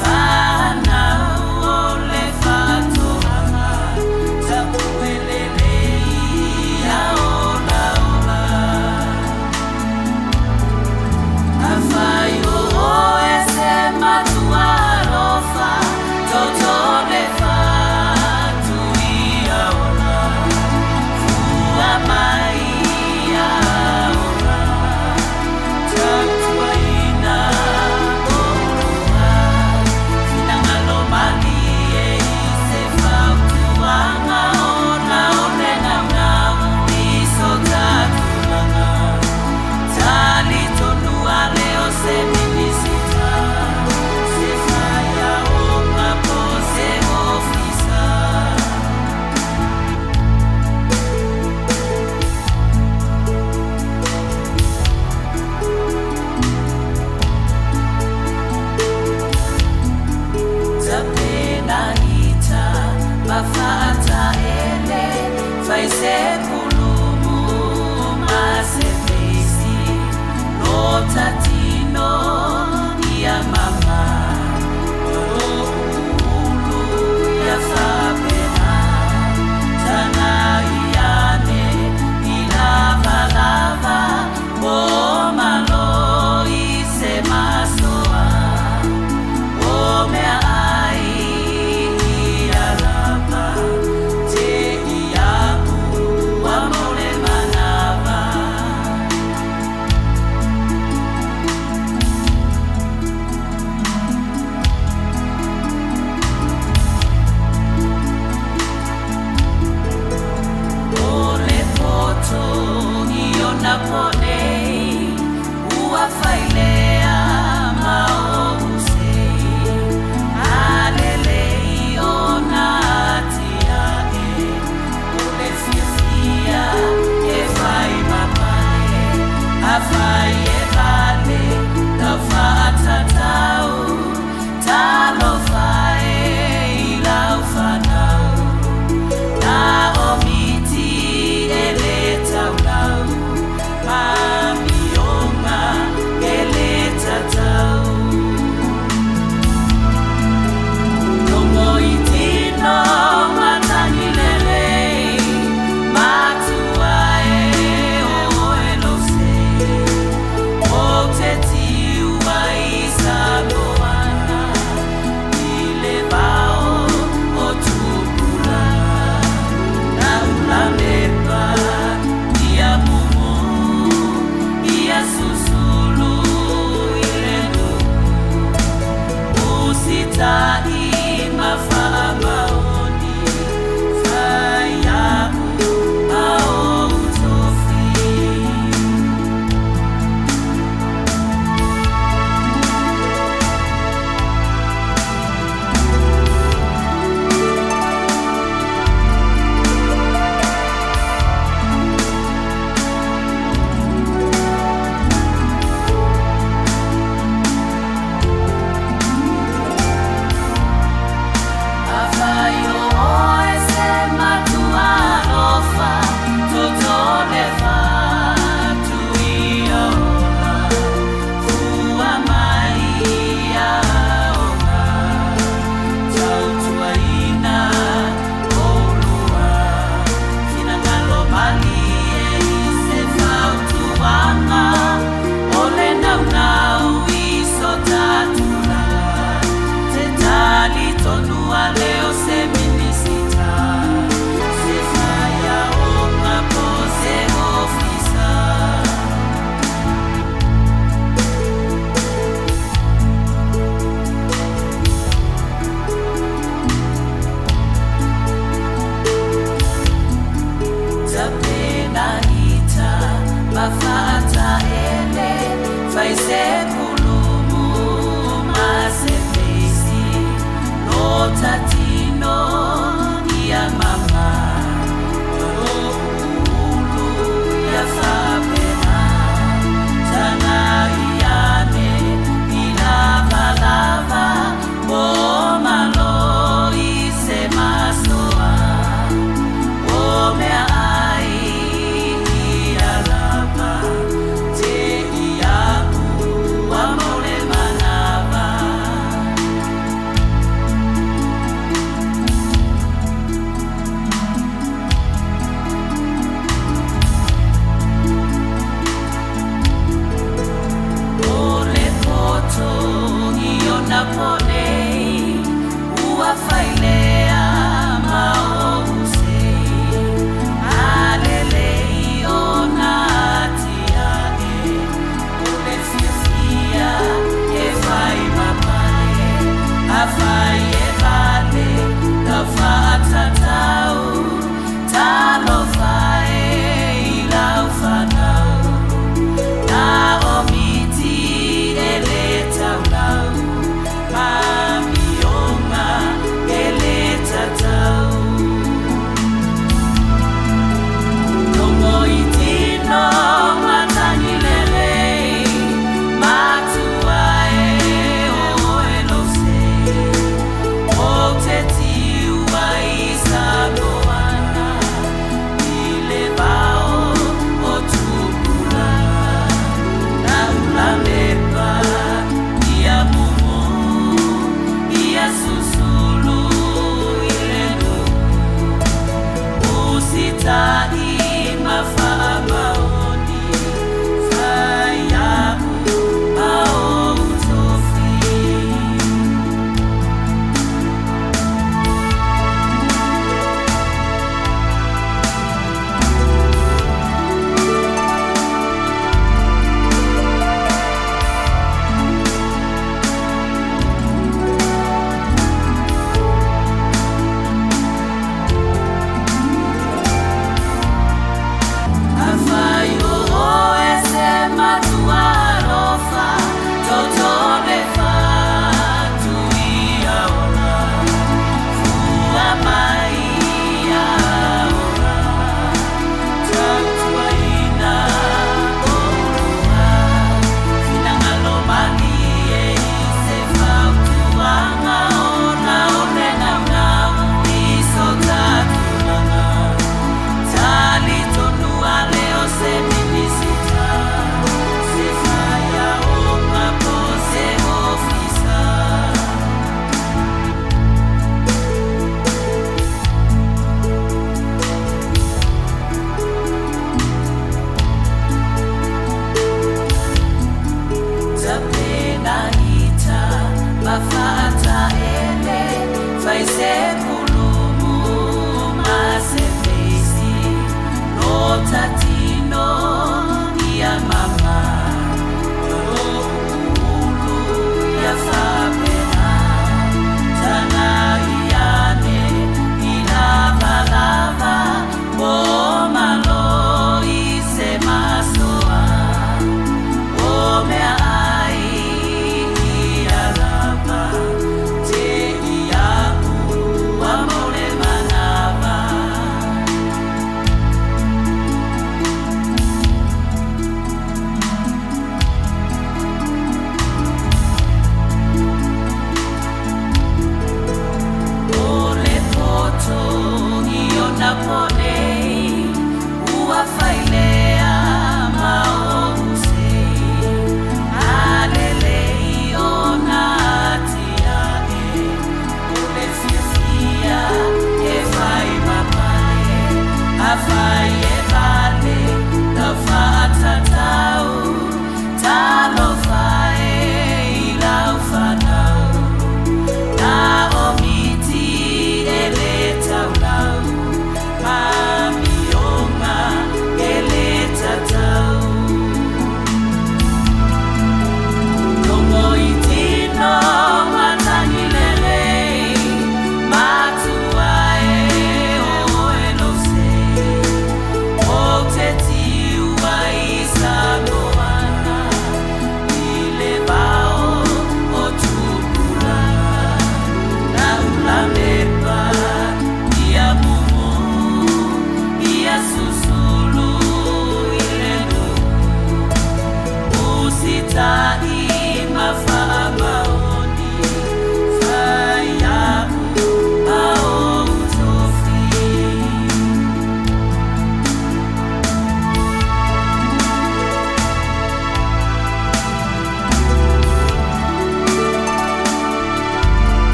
Fana ole fa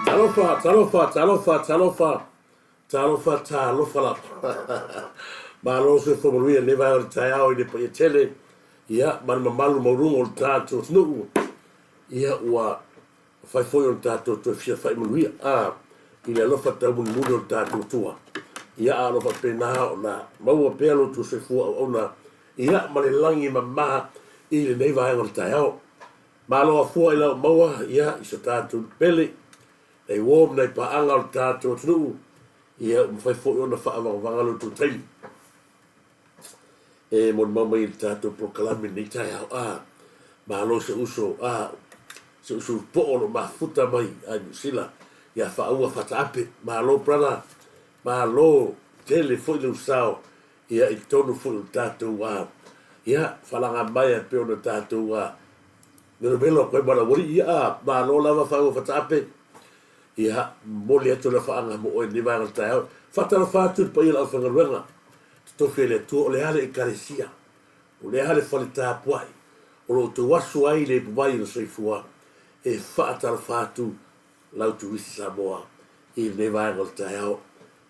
Talofa, talofa, talofa, talofa. Talofa, talofa la. Malo se fomoluia le vai o tai au i le pa tele. Ia, man mamalu maurungo o tātou snuku. Ia ua fai foi o tātou to fia fai maluia. I le alofa tau muni o tātou tua. Ia alofa pena o na maua pelo tu se fua o na. Ia, ma le langi mamaha i le nei vai o tai au. Malo a fua i lau maua, ia, i sa tātou pele. Ei wom nei pa anga o tātou tunu. Ia mwhai fōi ona wha awang wangalo tu taimi. E mon mama i tātou prokalami nei tai au. Ma alo se uso, se uso po ono ma futa mai a New Zealand. Ia wha aua whata ape. Ma alo prana, ma alo tele fōi leu sao. Ia i tonu fōi o tātou. Ia whalanga mai a pe ona tātou. Nero melo koe mana wari. Ia ma alo lava wha aua whata ape. Ia moli atu na whaanga mo oe ni vanga tai au. Whatara whātur pa ila au whangaruenga. Tofi le tua o le hale e karesia. O le hale whale tāpuai. O lo tu wasu ai le puwai na soifua. E whaatara whātu lau Turisi Samoa. I le vanga tai au.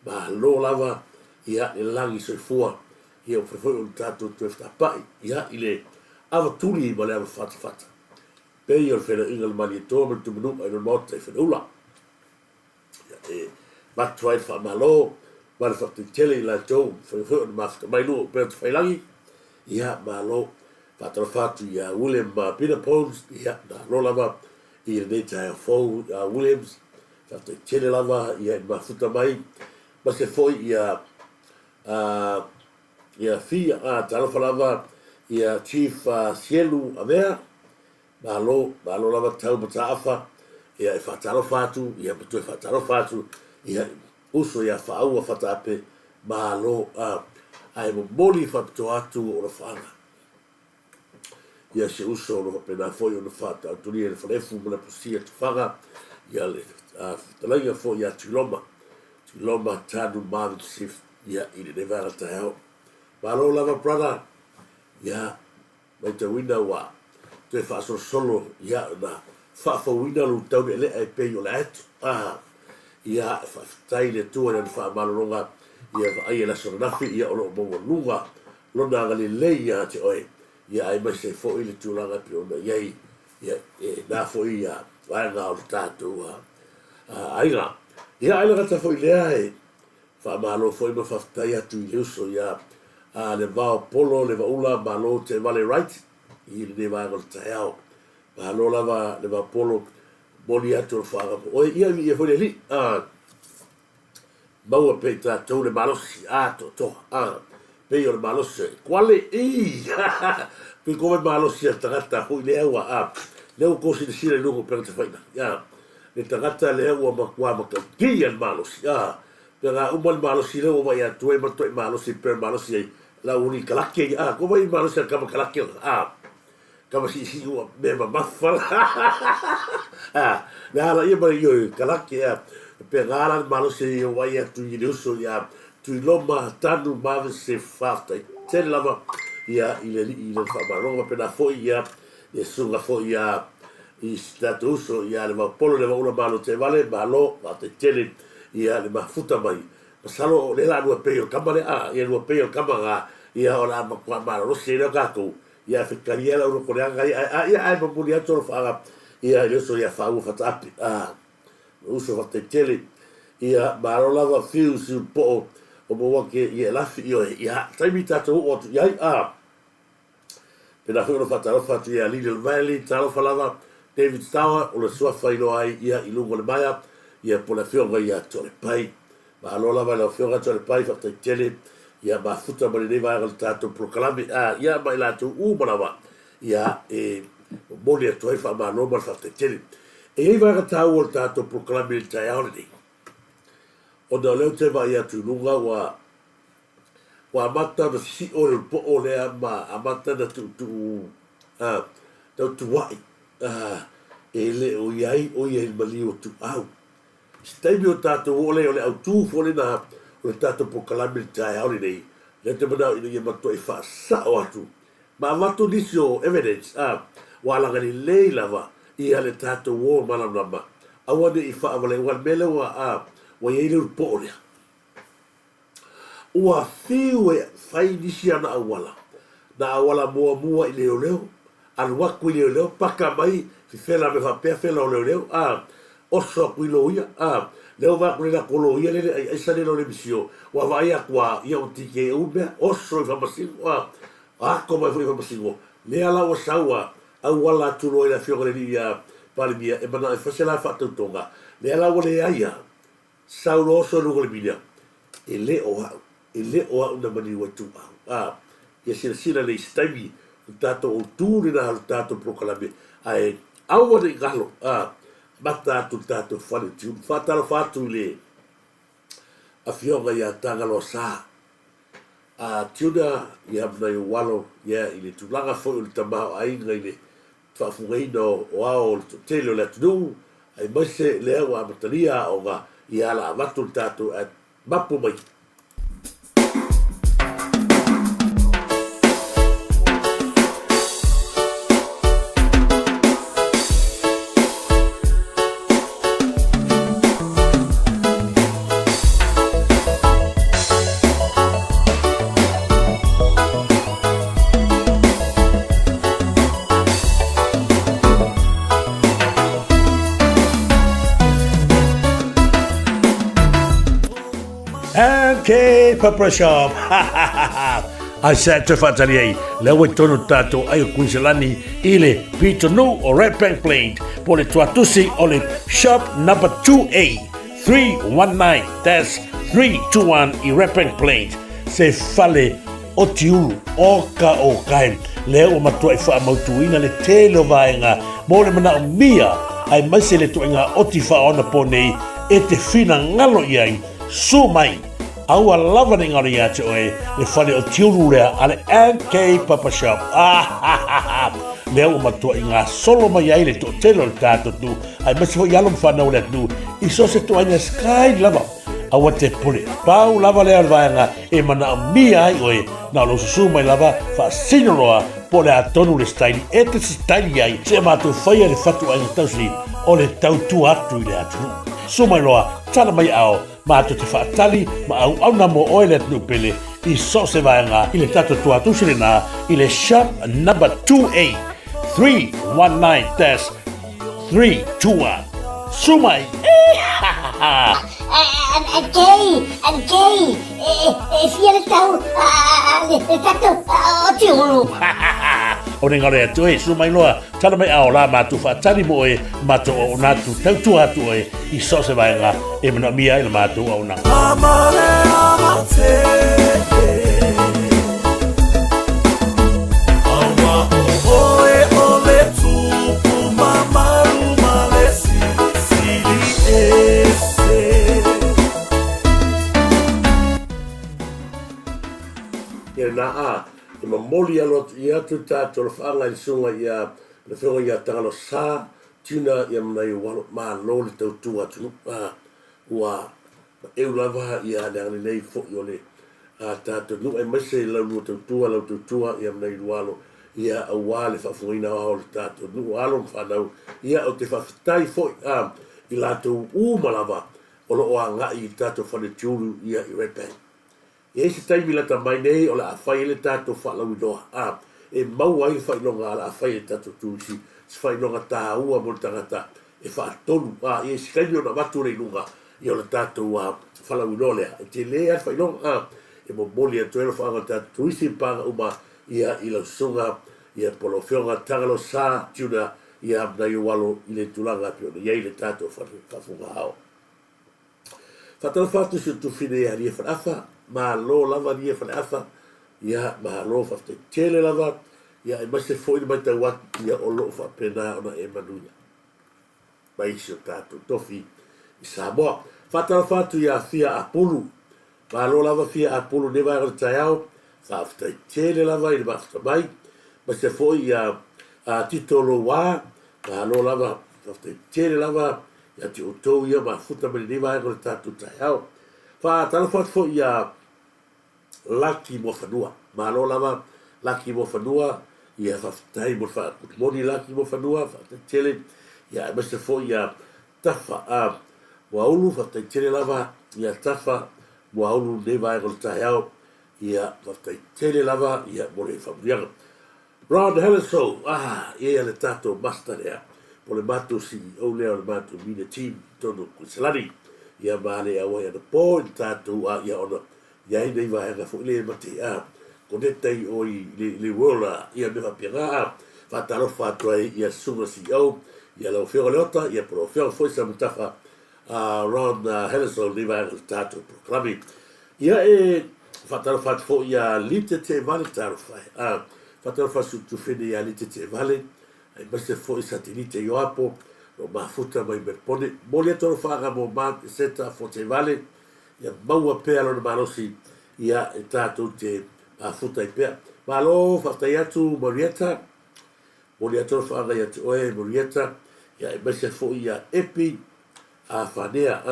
Ma lo lava ia le langi soifua. Ia o whewhoi o tātou tu pai. Ia i le awa tuli ma le awa whata. Pei o le whena ingal mani e tōma tu manu ai no mauta e whena ula. Matuai wha malo, mara whakti tele i la tau, whai on mafka mai lua, pera tu whailangi, ia malo, whatara whatu ia William Peter Pons, ia na lolava, ia nei tai Fou Williams, whakti tele lava, ia i mafuta mai, ma se foi ia fia, talofa lava, ia Chief Sielu Amea, malo lava tau mata afa, ia e whataro whatu, ia matue whataro whatu, ia uso ia whaua whatape, malo ai mo moli whapito atu o na whanga. Ia se uso o na pena foi o na whata, autoria le whalefu muna pusia tu whanga, ia le talainga fo ia Tiloma tanu Marvin Sif, ia i le nevara ta heo. Malo lava brother, ia mai te wina wa, te whaasoro solo, ia na whaafawina lu tau me le ai pei o le atu. Ia whaftai le tua na whaamaronga, ia ai e la soranafi, ia o lo mongo lunga, lona ngali lei ia te oe, ia ai mai se fo i le tūlanga pi ona iei, ia nā fo i a vaenga o le tātou aina. Ia aina gata fo i lea e, whaamalo fo i ma whaftai atu i le uso, ia le VAO polo, le vaula, malo te vale right, i le ne vaenga o le taeao. Malo lava le VAO polo, moli atu o whaanga. O ia fo le li, maua pe tātou le malosi, pei o le malosi, kuale pe kome malosi a tangata, hui le ewa, leo kosi le sire lungo pera te whaina, le tangata le ewa makua makauki an malosi, pe ngā uma le malosi leo mai atu e matoi malosi, pera malosi ai, la uni kalake, koma i malosi a kama kalake, kama si ua mema mafala, le ala ia mai ioi kalake, pe ngāra malosi i wai atu i leuso, tui loma tanu mawe se whaftai, tēne lava, ia i le whamaronga pena fo ia, e sunga fo ia, i statu uso, ia le polo le wauna malo te vale, malo, te tēne, ia le mafuta mai, masalo le la nua peo kamare ia nua peo kamanga, ia o la makua mara rosi e leo kākou, ia whikariela uro koreanga, ia ai mamuni atu o whaanga, ia i uso ia whaunga whataapi, uso whate tele, ia maro lava fiu si po o mo wake ia lafi ia taimi tātou o tu iai pena whero whatarofa tu ia Little Valley, tarofa lava David Tower, o le sua whaino ai ia i lungo le maia, ia po le whionga ia tore pai, maro lava le whionga tore pai whate tele, ia mafuta mani newa agal tātou prokalami, ia mai lātou umanawa, ia moni atu ai wha manoman whate tele. E ei vaga tau o tātou proklami le tai aoneni. O na leo te vai atu lunga wa amata na si o le po o lea ma amata na tau tuwai. E le o iai mali o tu au. Staimi o tātou o le au tū fole na o le tātou proklami le tai aoneni. Le te manau ina ia mato e wha sao atu. Ma amato nisi o evidence. Wa langa ni lei lava. Ia le tātou o malamama. awane I whaamale wan mele wa ia le po lea. Ua fiu e fai nisi ana awala. Na awala mua I leo leo. Aluaku I leo leo. Paka mai si fela me whapea fela o leo leo. Oso ku ilo ia. Leo wa kule na kolo ia lele ai aisa lelo le misio. Wa vai akwa ia o tike umea. Oso I whamasingo. Ako mai fui whamasingo. Lea la wa saua. Au wala tulo ina fionga le ni palimia. E mana e fasela whatautonga. Lea la wa le aia. Saulo oso nuko le minia. E le o hau. E le o hau na mani watu au. Ia sila le istaimi. Tato o tūre na halu tato prokalame. Ai, au wane I galo. Mata atu tato whane tiu. Whatalo whatu le. A fionga ia tangalo sa. Tiuna ia mnai o walo. Ia I le tūlanga fo o le tamao ainga I le. Whafungaina o ao le tele o le atunu. Ai maise le au amatania o ngā. Ia ala amatu le tato. Mapu mai. Okay, Papa Shop. I said to Fatalier, Lewe Tono Tato, Ayo Quincelani, Ile, Peter No, or Red Bank Plain, Pole Tuatusi, Ole, shop number 2A, 319, that's 321, I Red Bank Plain, Se Fale, Otiu, Oka Okain, Leo Matua Fa Mautuina, Le Telo Vaenga, Mole Mana Mia, I must le Tuenga Otifa on a pony, Ete Fina Ngalo Yang, so mine. Aua lava ni ngari ate oe, le whale o tiuru rea, ale NK Papa Shop. Leo matua I ngā solo mai ai le to telo le tātou tu, ai masi ho yalom whanau le tu, I so se to aina sky lava. Aua te pule, pau lava le alvaenga, e mana mia ai oe, na lo susu mai lava, wha sinoroa, po le atonu le staili, e te staili ai, se mātou whaia le whatu aina tausi, o le tau tu atu I le atunu. Sumai loa, tana mai ao, mātou te whaatali, ma au na mo oe le atunu pele, I so se vaenga, I le tato tua tusile nā, I le shop number 2A, 319-321. Sumai! Gay, fia le tau, le tato, o tiuru. O ne ngare atu e, sumai loa, tana mai ao la mātou whaatali mo e, mātou o nātu tautu atu e, I so se vaenga, e mana mia I le mātou au nang. Amare amate, awa o oe ole tupu mamaru malesi, sili ese. Ia na I mamoli alot I atu tātou le whaanga I sunga ia le whionga ia tangalo sā tuna ia mnai walo maa lo le tautu atu ua eu lava ia neangani nei fo I ole tātou nu e maise lau lua tautua ia mnai lualo ia awa le whafungaina o le tātou nu alo mwhanau ia o te whawhitai fo I lātou malava o lo o a ngai I tātou whane tiuru ia I Red Bank. E se taimi la tamai nei o la awhai le tātou whalau inoa. E mau ai whainonga la awhai le tātou Turisi. Se whainonga tā ua mo le tangata e whaatonu. E se kaimi o na watu rei nunga I o la tātou whalau inoa lea. E te lea whainonga e mo moli a tuelo whaanga tātou Turisi panga uma ia I lau sunga ia polo whionga tangalo sā tiuna ia mnai o walo I le tulanga piona. Iei le tātou whafunga hao. Whatala whatu si tu whine ia ria whanafa. Ma lo lava nia whanafa, ia ma lo whafte tele lava, ia e mase fwoi mai tau atu, ia o lo whapena ona e manuia. Mai si o tātou tofi I Samoa. Whatala whatu ia fia apulu, ma lo lava fia apulu ne vai o tai au, whafte tele lava I le mafta mai, mase fwoi ia titolo wā, ma lo lava whafte tele lava, ia ti o tau ia ma futa mani ne vai o tātou tai au. Whatala whatu fwoi ia laki mo whanua. Malo lava, laki mo whanua, ia whaftai mo whanua. Moni laki mo whanua, whaftai tele, ia mese fo ia tafa wa ulu fatai tele lava ia tafa wa ulu ne vai ko tai au ia fatai tele lava ia mole fabriaga Ron Helliso ia le tato master ia po le matu CEO lea le matu mine team tonu kusalani ia male au ia na po tato ia ona ia nei vai ga fu le mate konetei o le wola ia me fapianga fatalo fatwa ia sunga CEO ia lo fio leota ia pro fio foi sa mutafa Ron Helliso ni vai tato proclami ia fatalo fatfo ia lite te vale taro fai fatalo fasu tu fede ia lite te vale ai base foi satellite yo apo lo mafuta mai merpone molia toro faga mo ma seta fo te vale ia maua pe alo na malosi ia tato te futa i pea malo fatai atu Marietta molia toro faga ia te oe Marietta ia base foi ia epi fanea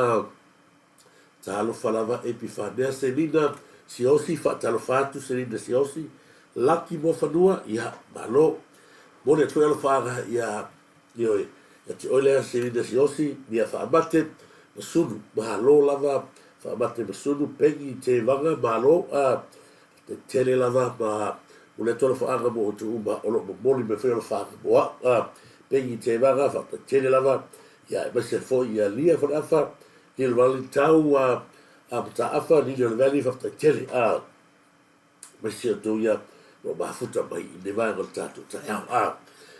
talo falava epi fanea selina siosi fatalo fatu selina siosi laki mo fanua ia malo mole tu alo faga ia io ia te oile selina siosi ia faabate masunu malo lava faabate masunu pegi te vanga malo te tele lava ma mole tu alo faga mo tu uma olo moli me fe alo faga mo pegi te vanga fa tele lava ia base foi ia lia fa afa il vali tau ta afa ni le vali fa tele base tu ia lo bafuta mai ne vai con tato ia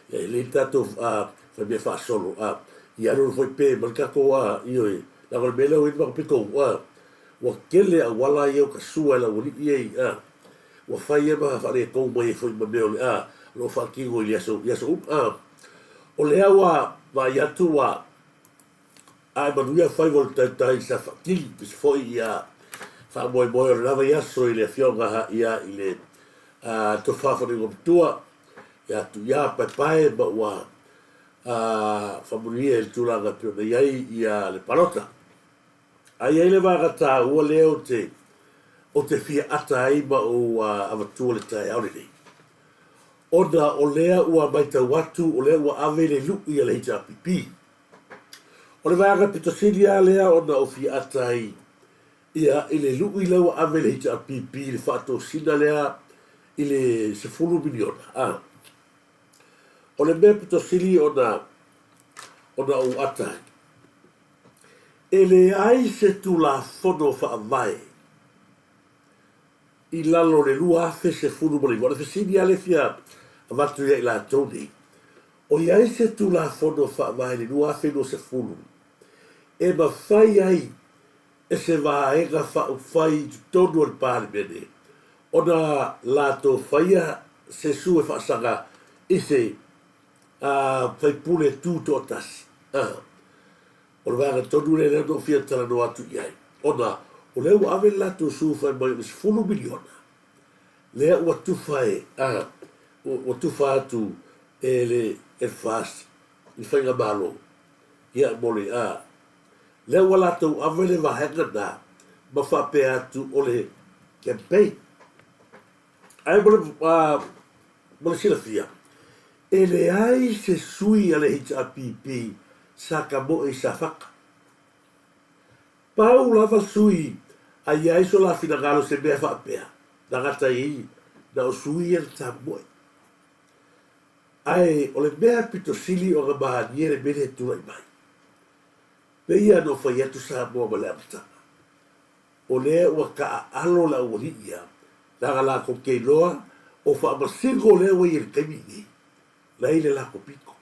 le tato fa me fa solo ia non foi pe marca ko io la vol belo in ma piko wa kele a wala io ka sua la woli ie wa fai ma fa le ko mai foi ma belo lo fa ki go ia so o le awa va ia tu ai ma ia fai vol tai sa fa ki bis foi ia fa moi la va ia so ile fionga ia ile to fa fa ni tua ya tu ya pai ba wa fa muria il tu la ga tu ia ia le palota ai ele va gata o le o te fia ata ai ba o ava tu le tai au ni oda o lea ua mai tau watu o lea ua ave le luku ia le hita pipi o le vaga pitosilia lea ona o fia ata ai ia ile luku ile ua ave le hita pipi le fato sina lea ile se fulu miliona o le mea pitosili ona o ata ai ele ai se tu la fono fa vai i lalo le lua afe se fulu moli o le fesini ale fia avatu ia i la toni o iai se tu la fono fa vai le lua afe no se fulu e ma fai ai e se vaega fa fai tonu al pale mene ona lato faia se su e faasanga i se fai pule tu to tasi o le vaga tonu le leo no fia tala no atu iai ona o leo ave lato su fai mai se fulu miliona lea ua tufa ua tufa atu e fast i whainga malo ia mole lea ua lato ave le vahenga na ma whape atu o le campaign ai mole sila fia e le ai se sui a le HRPP sa ka mo e sa whaka pau lava sui ai ai so la fina galo se mea whapea na gata i na o sui e ta moe ai o le mea pito sili o ga maha niere mene tulai mai pe ia no fai atu sa moa ma le amatanga o le ua ka alo la uali ia na gala ko kei loa o wha amasingo le ua i le kaimini la ile la ko piko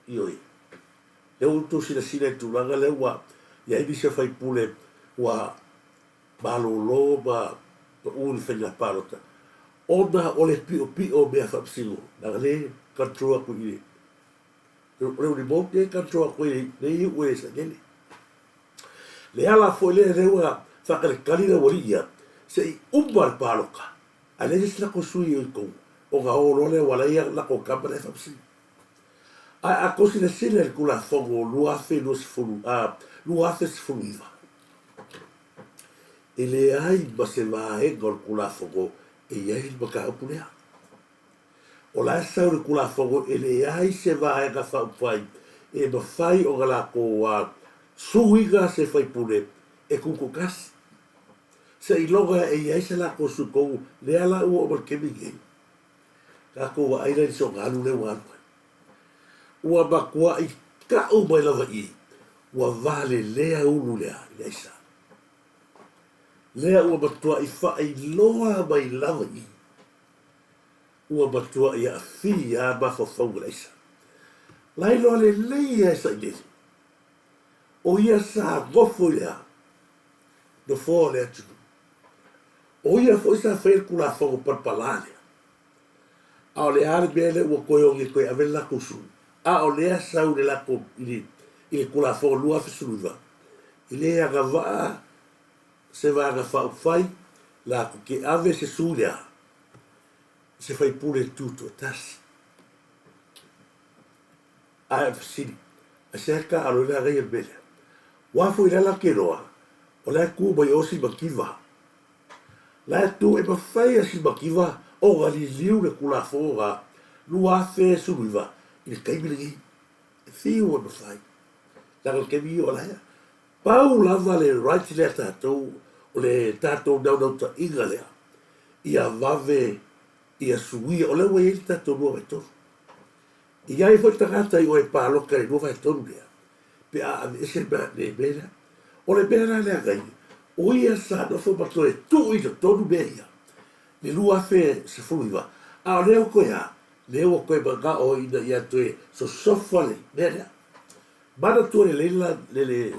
ioi le utu sina sina i tulaga le ua ia ini se fai pule ua malolo ma uli whainga palota ona o le pio mea whapsingo na le kantroa ku i reu ni mo ke kantroa ku i ne i ue sa nene le ala fo le reua whakare kalina wali ia se i umar paloka a le jes lako sui o i kou o ga oro le wala ia lako kampa le whapsingo a kosi le sile le kula fongo luafe no se fulu luafe se fulu iwa e le ai ma se vaenga o le kula fongo e iai ma ka upulea o la sau le kula fongo e le ai se vaenga whaupwai e mawhai o ngala ko suiga se whai pune e kuko kasi. Se ilonga e iai se la ko sukou le ala ua o malkemi ngei. Ka ko wa aina ni so ngalu le wanu. Ua makua i kau mai lava i. Ua vale lea ulu lea iai sa. Lea ua matua i whaai loa mai lava i. Ua matua i a fi a mawhawhau lea sa. Lai loa le leia e sa i lesi. O ia sa gofo lea. No fō lea tunu. O ia fo isa whair kula whango parpalane. A o le are mele ua koe o nge koe ave lako su. A o lea sau le lako ili kula whango lua whisuluiva. Ile aga waa se vaga whau whai lako ke ave se su lea. Se whai pule tuto tasi. A e fasini. A se heka alo lea gai mele. Wafo i lala ke roa. O lea ku mai osi makiva. La tu e mawhai a si makiva o gali liu le kula whonga lua fe suruiva i le kaimiringi e thiu e mawhai. Naka le kemi o laia. Pau lava le right lea tātou o le tātou nau ta inga lea. Ia vave, ia suia o lewa i tātou nua vai tonu. Ia i fwoi tangata i o e pāloka le nua vai tonu lea. Pe a ave ese mea ne mea. O le mea lea gai. O ia sa no fo mato e tu i to tonu mea ia. Le lua fe se fuiva. A o leo koe a. Leo koe manga o ina ia toe so sofa le mea. Mana tu le leila le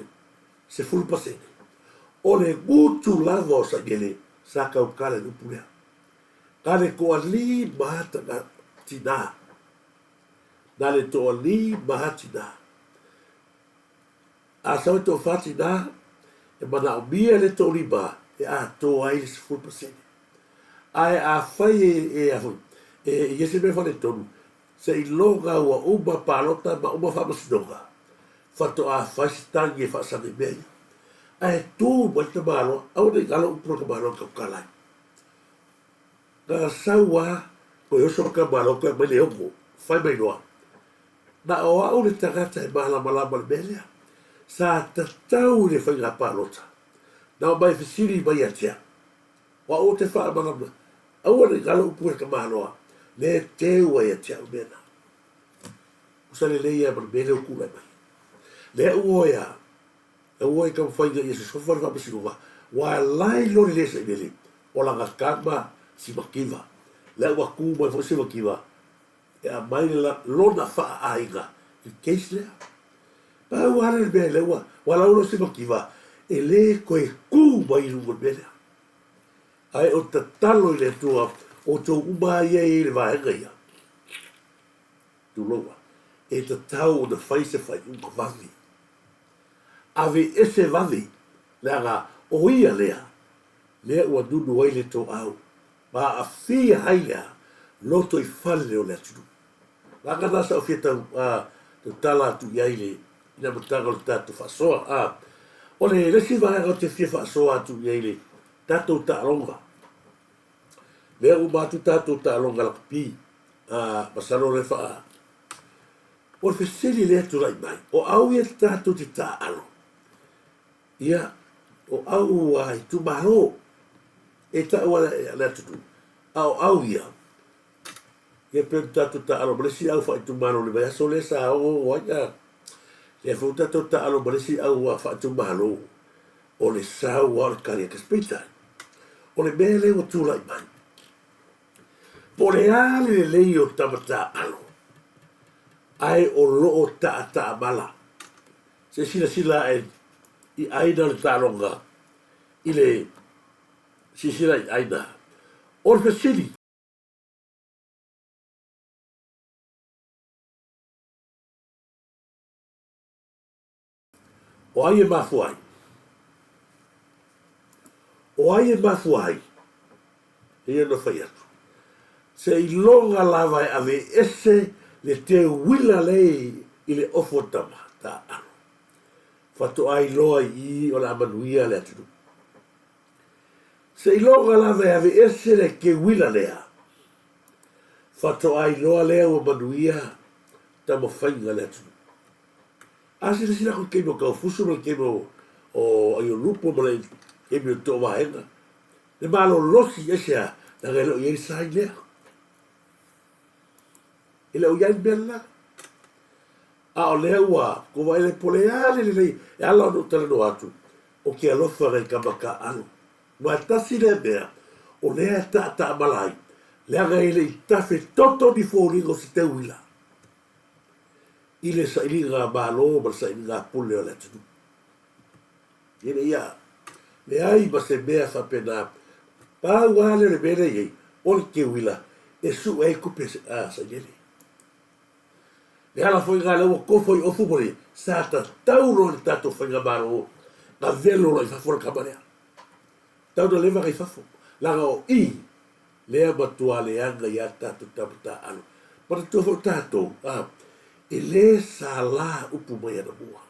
se fulu pasene. O le gutu lava o sa gele sa kau kale nupu lea. Kale ko a li mahata na tina. Nale to a li mahatina. A sawe to fatina e mana o mia le to liba e a to ai se fulu pasene. Ai a fai e a fui. E yese me fale tonu. Se i longa ua uma palota ma uma whamasinonga. Fato a fai sitangi e whaasane mea. Ai tū mai te malo, au nei gala upro ka malo ka ukalai. Nga saua, koe oso ka malo ka mai le ongo, fai mai noa. Na o au le tangata e mahala malama le melea. Sa tatau le whainga palota. Na o mai fisiri mai atia. Wa o te wha malama. Au nei gala upro ka maloa. Le te ua atia o mena. Usa le leia ma le mele o kula mai. Le uoia. E ua i kam whainga i se sofa le whapasinonga. Wa lai lori lesa i mele. O langa kama si makiva. Le ua ku mai fo si makiva. E a mai la lona wha ainga. I keis lea. Pa ua hana le mea le ua. Wa launo si makiva. E le koe ku mai rungo le mea. Ai o tatalo i le tua. O tō uma ia i le vaenga ia. Tu loa. E tatau o na whaise whai unga vavi. Ave ese vavi. Lea o ia lea. Lea ua nunu wai le tō au. Ma a fia hai lea. Loto i whale leo lea tunu. Langa nasa o fia tau tala atu iai le. Ina matanga o le tātou whasoa. O le lesi vaenga o te fia whasoa atu iai le. Tātou ta alonga. Lea umatu tātou ta alonga la kapi. Masano le wha. O le feseli lea turai mai. O au ia tātou te ta alo. Ia, o au ai tu maro. E ta ua lea tutu. Au ia. Ia pe tātou ta alo. Malesi au wha tu maro le mai. Aso le sa o aia. Lea fu tātou ta alo. Malesi au wha tu maro. O le sa o al karia kaspeitai. O le mele o turai mai. Po le ale le lei o tamata alo. Ai o loo ta mala. Se sila e i aina le talonga. I le sila i aina. O le fasili. O ai e mafuai. O ai e mafuai. Ia no fai atu. Se i longa lava e ave ese le te wila lei i le ofo tama ta alo. Fato ai loa i o la manuia le atinu. Se i longa lava e ave ese le ke wila lea. Fato ai loa lea o manuia tama whainga le atinu. Asi le sila ko keimo ka fusu le keimo o ayo lupo mo le keimo to vaenga. Le malo losi esa na gelo ye sai le. Ile o yan bella. A o le ua ko vai le pole ale le e ala no tele no atu. O ke alo fare kamaka alo. Ma tasi le bea o le ta malai. Le aga ile tafe toto di fōringo si te wila. Ile sa ili ngā mālo ma sa ili ngā pule o le tunu. Ile ia, le ai ma se mea whapena, pāu ale le mene iei, o le ke wila, e su e kupe sa yele. Le ala foi ngā lewa kofo i ofu mori, sa ta tauro le tato foi ngā mālo, ngā velo lo i whafora kamarea. Tau na lewa kai whafo, langa o i, lea matua le anga i a tato tapata alo. Mana tofo tato, e le sa la upu mai ana mua.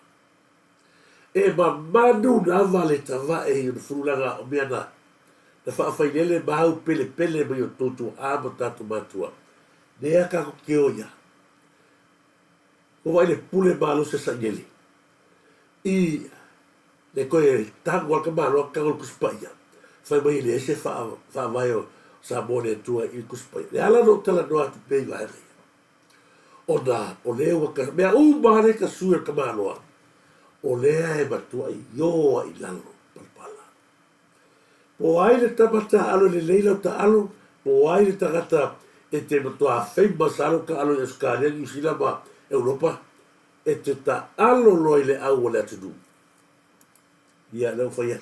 E ma manu na vale tava e i furulanga o mea na whaafainele mau pele mai o toto ama tato matua. Nea kako ke oia. O vai le pule malo se sa ngeli. I le koe tango alka malo a kangol kuspaia. Whai mai le ese wha vai o sa mone tua i kuspaia. Le ala no tala no atu pei vai rei. Ona o lea waka mea umare ka sua ka manoa o lea e matua i yoa i lalo palpala po ai le tamata alo le leila ta alo po ai le tagata e te matua feima salo ka alo e skania ni sila ma Europa e te ta alo loi le au o le atunu ia leo faya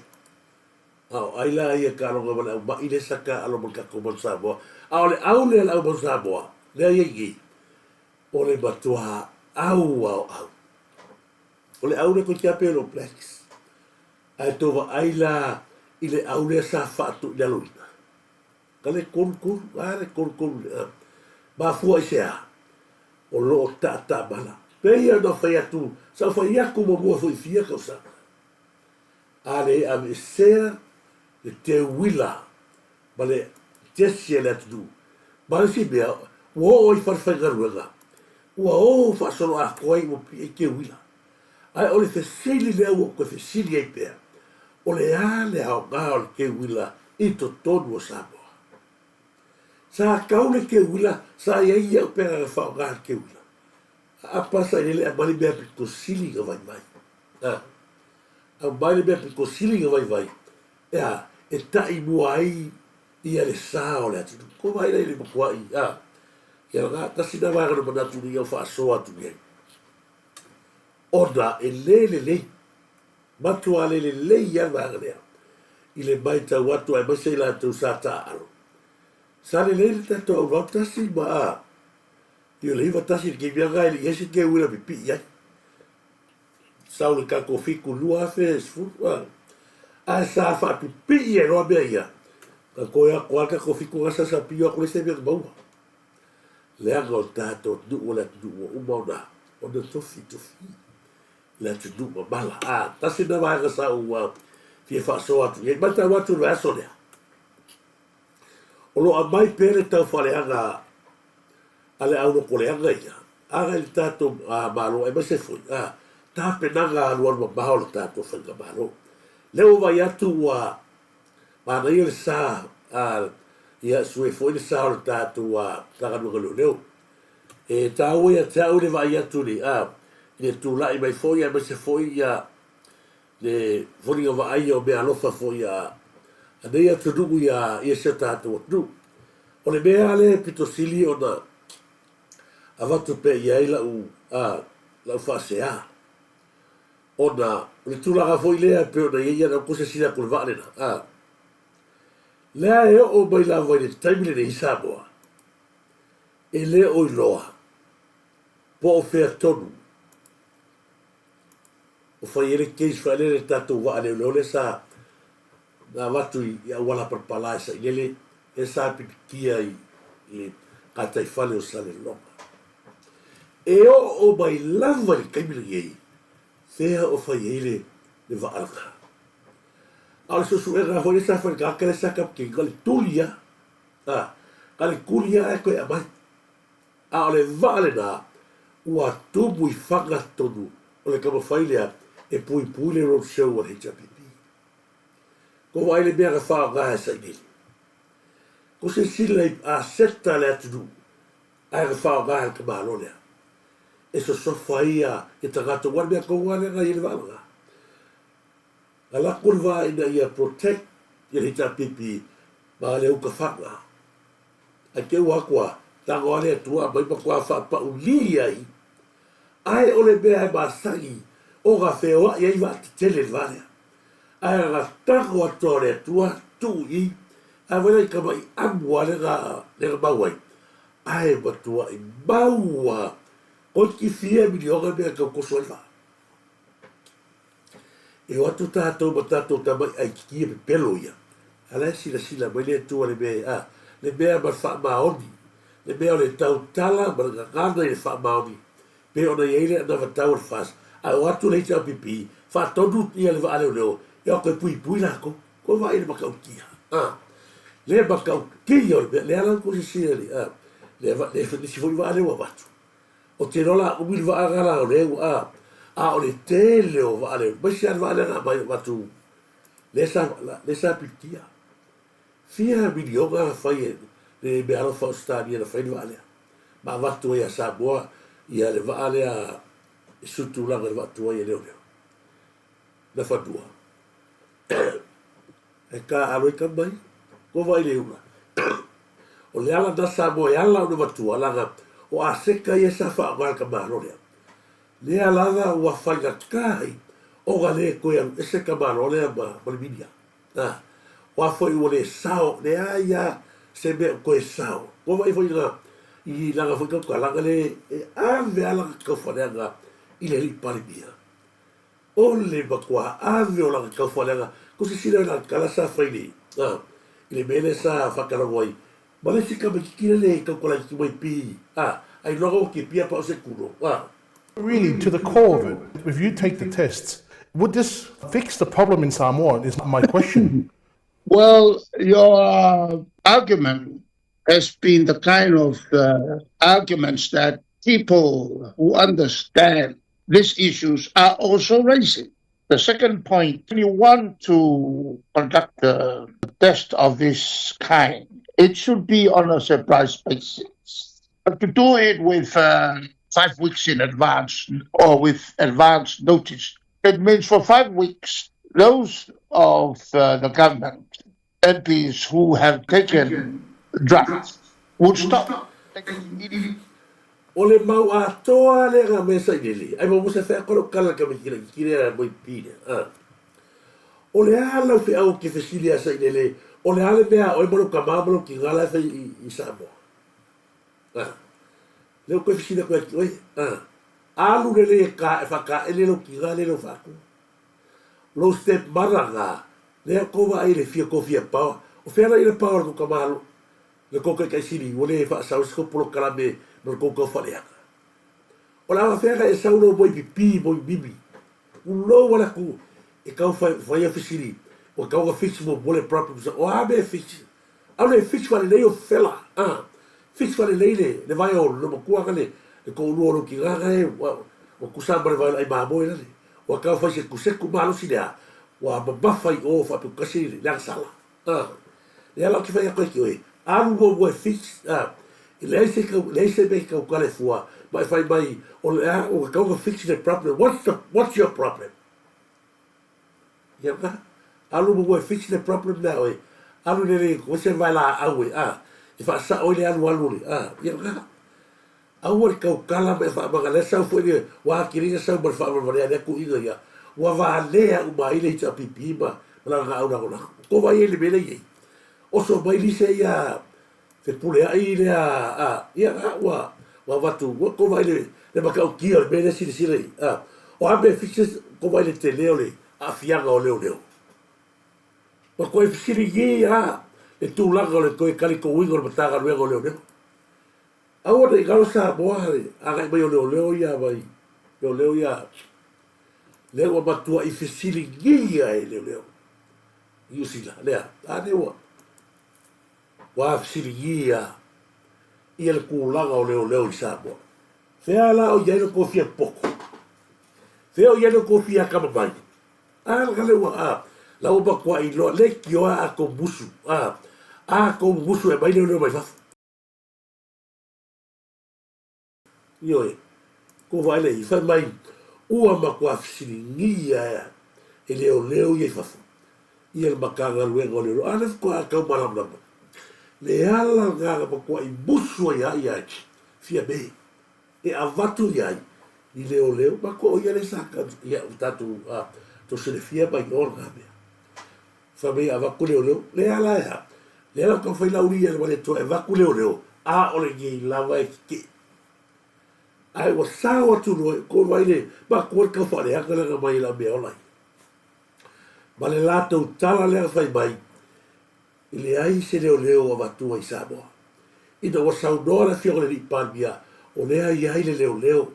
au ai la ia ka alo ngawala au ma ile saka alo mo kako mo Samoa au le au mo Samoa lea iei o le matua au. O le au le ko kia pelo blacks. Ai tova aila i le au le sa fatu i aloina. Ka le konkuru, le konkuru. Ma fua i sea. O lo ta mala. Peia no fai atu. Sa fai aku mo mua fui fia kausa. Ale am sea le te wila. Ma le tesia le atu. Ma le si mea. Wo i farfangaruanga. Ua o whaasolo a koe mo pi ke wila. Ai ole te sili lea ua koe te sili ei pēr. Ole a le hao ngā ole ke wila i to tonu o Samoa. Sa kaule ke wila, sa iei au pēra e whao ngā ke wila. A pasa i lea mani mea piko sili nga vai vai. Au mani mea piko sili nga vai vai. Ea, e tai mua ai i ale sa o le atu. Ko vai rei le mokua i. Ia ngā tasi na wāgana manatu ni au whaasoa atu ni. Ona e le. Matua le ia wāgana. I le mai tau atu ai masei la tau sa ta alo. Sa le tato au rau tasi ma a. I o le iwa tasi ni ke mea ngai le iesi ke uila mi pi iai. Sau le kako fiku lua fe sfu. A sa whaatu pi iai roa mea ia. Ka koe a koa kako fiku ngasa sa pio a kule se mea maua. Le anga o tātou nu'u le atu nu'u o umauna o na tofi le atu nu'u mala tasi na wāga sa ua fia whaasoa atu iei mata watu le aso lea o loa mai pere tau whaleanga a le au no koleanga ia aga i tātou malo e mase fui tā penanga aluan ma maho le tātou whanga malo leo vai atu ua mana ia le sā ia sue foi le sa o tatu a taganunga leo. E tau ia tau le vai atu ni le tu lai mai foi a se foi ia le foi o vai o mea lofa foi a nei atu dungu ia se tatu tu. O le mea le pitosili o na avatu pe ia ila u la fasea. O na le tu la foi le pe o na ia na kose sila kulvale na. Lea e o mai la vai le taimile nei Samoa. E le o iloa. Po o fea tonu. O fai ere keis fai le tatou wa ale leo le sa na watu i awala parpala e sa ilele e sa pipikia i katai fale o sale longa. E o mai lava le kaimile iei. Fea o fai ele le wa alaka. Al susu e nga foi sa foi ka kele sa kap ki gal tulia kal kulia e ko amai ale vale na ua tubu i whanga tonu o le kama whai lea e pui pui le road show o le HRPP. Ko wai le mea ka wha ngaha sa inili. Ko se sila i a seta le atu du. Ai ka wha ngaha ka mahalo lea. E so sofa ia e tagato wan mea kou wane nga i le wanga. Ala kurva ina ia protect i le HRPP ma le uka whanga. Ai ke wakwa tango ale atua mai pakua wha pa uli ai. Ai ole mea e masangi o ga whewa i ai wate tele le wale. Ai nga tango atua le atua tu i. Ai wena i kama i amua le nga mauai. Ai matua i maua. O ki fia milionga mea kau koso alwa. E watu tātou ma tātou tamai ai kikia me pelo ia. Ala sila mai le atua le mea le mea ma wha maoni. Le mea o le tau tala ma le ngana i le wha maoni. Pe ona yeile ana vatau le fas. A o atu le HRPP, wha tonu ia le wa leo. E o koe pui lako. Ko wa ile makau kia. Le makau kia o le mea. Le ala ko se sia li. Le whanisi fwoi wa leo watu. O te rola umil wa agala o leo. O le tele o wa leo. Maisi an wa leo na mai watu. Le sa pitia. Fia milionga whai le mea alo whao stani ana whai wa leo. Ma watu e a Samoa. Ia le wa lea e sutu langa le watu ai e leo leo. Na whatua. E ka alo i ka mai. Ko vai le una. O le ala na Samoa e ala una watua langa. O a seka i e sa wha ngal ka mahalo lea. Le alanga ua whainga kai. O ga le koe anu e seka mahalo lea ma maliminia. O a whai ua le sao. Le aia se mea koe sao. Ko vai whainga. I langa whai ka langa le. E ave alanga kau whananga. I le li palimia. O le makua ave o langa kau whananga. Ko se sila na kala sa whaini. I le mele sa whakarangoi. Ma le sika me kikira le kau kola ki mai pi. Ai nogo ki pia pa o se kuno. Really, to the core of it, if you take the tests, would this fix the problem in Samoa is my question. Well, your argument has been the kind of arguments that people who understand these issues are also raising. The second point, when you want to conduct a test of this kind, it should be on a surprise basis. But to do it with 5 weeks in advance or with advance notice, it means for 5 weeks, those of the government, MPs who have taken drafts, would stop taking. O le mau a toa le nga mesa i lili. Ai mo se whea koro kala ka me kire a moi pine. O le ala whi au ki whesili asa i lili. O le ale mea oi maro ka mamaro ki ngala whai i Samoa. Leo koe whisina koe ki oi. Alu le le ka e whaka e lelo ki ngā lelo whaku. Lo step maranga. Lea kova ai le fia ko fia pawa. O whiana i le pawa ko ka malo. Le koke kai siri. O le wha sau sko polo kalame. No koko whareanga. O la whawhianga e sauno moi pipi, moi bibi. Ulo wala ku. E kau whai a whisiri. O kau ka fix mo bole problems. O a me fix. Au le fix wale nei o fela. Fix wale nei le vai o no makuanga le. Le kou nuoro ki nganga e. O kusamba le vai ai mamoe le. O kau whai se kuseku malo si lea. O a mabawhai o whapu kasi le ang sala. Le ala ki whai a koe ki oe. Alu mo fix. Leise me kau kale fua, mai fai mai, o kau ka fix the problem. What's your problem? Ia ka? Alu mo fix the problem na oi. Alu nere, ko se vai la aue, I fa sa oi le alu le, ia ka? Aue kau kala me fa manga le sau foi le, wa kiringa sau ma fa ma le ku inga ia. Wa va lea u mai le ta pipi ma, la nga au na. Ko vai ele mele ye. O so mai li se ia te pule ai le ia wa watu ko vai le makau kia le mele sile o abe fixes ko vai le te leo le a fianga o leo ma ko sile ye e tu langa le ko kali ko wingo le taga luego leo a de galo sa boa a ga mai o leo ia vai o leo ia leo ma tua I sile ye ai leo Yusila lea a ne wa fisilia ia le kulaga o leo I Samoa. Whea la o iai no ko fia poko. Feo ia no kofia kama mai. Kale ua la o bakwa I lo le ki o a ko busu. A ko busu e mai le mai fafu. Io ko vai le fa mai ua makwa fisilingia e leo ia fafu. Ia le makanga luenga o leo. Ale ko a ka maram. Le ala ngā makwa I busu ia fia be. E avatu ia I leo mako ia le saka ia utatu to se le fia mai o ngā mea. Fa me avaku leo le ala ia. Le ala ka fai lauri ia le wale to e vaku leo a ole ngi lava e ki. Ai wa sawa tu no ko vai le ba ko ka fa le aka nga mai la mea olai. Ma le lato tala le fai mai. I le ai se leo avatu ai Samoa. Ina wa saudora fia ole ni palmia o lea iai le leo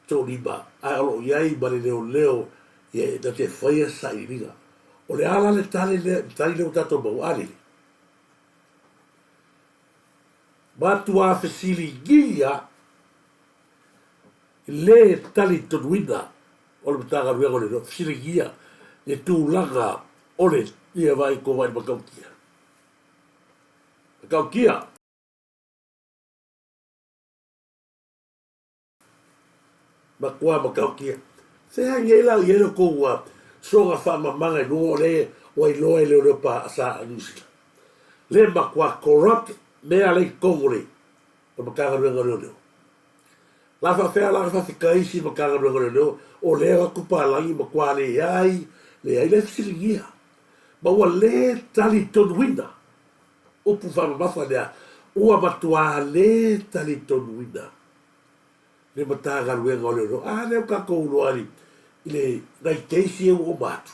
to liba a alo iai ma le leo ia na te whaia sa I ringa. O le ala le tali leo tato mau alili. Matua fesili gia le tali tonuina o le mataga ruega o le no fesili gia le tūlanga o le ia vai ko vai makaukia. Makaukia. Makua makaukia. Se hangi lau iero ko ua soga whamamanga no le o I loa leo pa sa anusila. Le makua corrupt mea le kongore o makanga ruenga leo. La whawhea la whawhikaisi makanga ruenga leo o leo kupa langi makua le ai le fisilingia. Ma ua le tali tonuina. Upu whamamafa lea ua matua le tali tonuina. Le mataga ruenga o leo. Leo kako uruari. Le ngai keisi e o matu.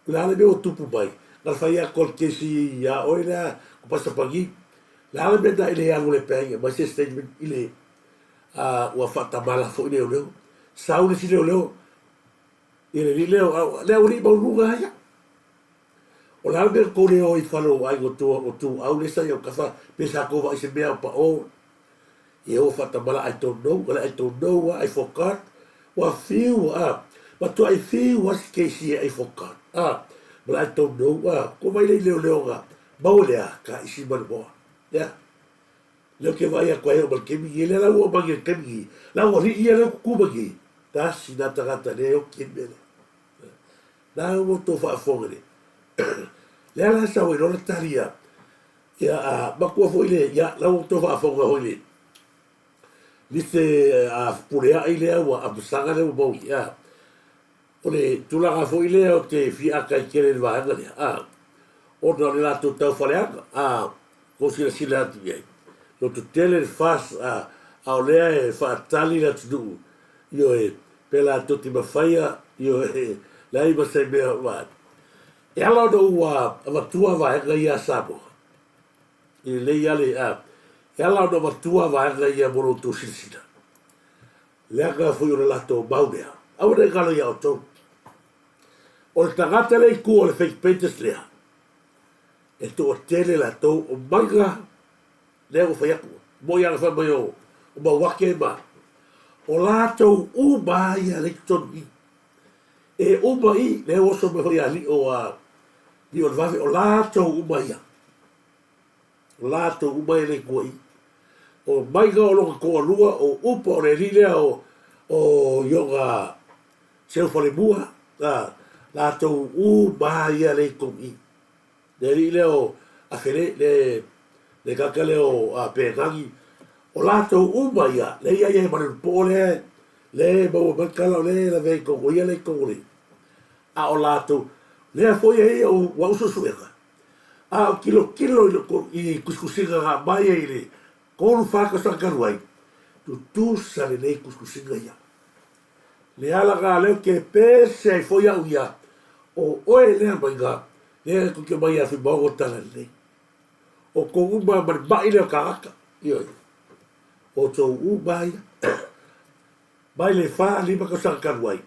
Le ale meo tupu mai. Ngal whaia kol keisi ia oi lea ko pasa pangi. Le ale mea da ile angu le penga. Ma se statement ile ua whatamala fo ile o leo. Saune si leo. Ile li leo li maununga aia. O le ale mea ko leo I whalo ai o tu au lesa i o kafa. Pesa kova I se mea pa o. I o whatamala I don't know. I don't know. I forgot. Wa feel but to I feel was case I forgot but I don't know ko vai leo ga baulea ka isi barbo ya lo que vai a coelho porque me ele la o bangi kemi la o ri ele ku bangi ta si na tagata le o kimele la o to fa fogre le ala sa o lo taria ya ba ko foi le ya la o to fa fogre hoile Lise purea I lea ua apusanga leo mau ia. O le tulaga fo I lea o te fiaka I kere le vaenga lea. O na le lato tau whaleanga. Ko sila sila atu iai. Lo tu tele le fas o lea e whaatali la tunu. Io e pela toti mawhaia. Io e lai masai mea wad. E ala no ua amatua vaenga ia Samoa. I le iale E ala no matua vaenga ia moro tu silsina. Leanga fui o le lato maunea. Au ne galo ia o tau. O le tangata le ku o le fake painters lea. E to o tele la tau o manga lea o whaiaku. Mo ia na whamai o mawake ma. O lato uma ia le tonu I. E uma I lea oso me hoi a li o li o le vafe. O lato uma ia. O lato uma ia le kua I. O maiga o longa koa lua o upa o le rilea o yoga seufale mua la tau maia le kong I. Le rilea o afere le kakale o pengangi o la tau maia le ia ia manu po le maua mankala o le la vei kong o ia le kong le. A o la tau le a foi e o wauso suenga. A o kilo I kuskusinga ga maia I le Koru whaka sa karuai, tu sa le nei kuskusinga ia. Le ala ka leo ke pese ai foi au ia, o oe lea mai ngā, lea kuke mai a fi maungo tala le nei. O ko uma mai leo ka aka, ioi. O tau uma ia, mai le wha lima ka sa karuai.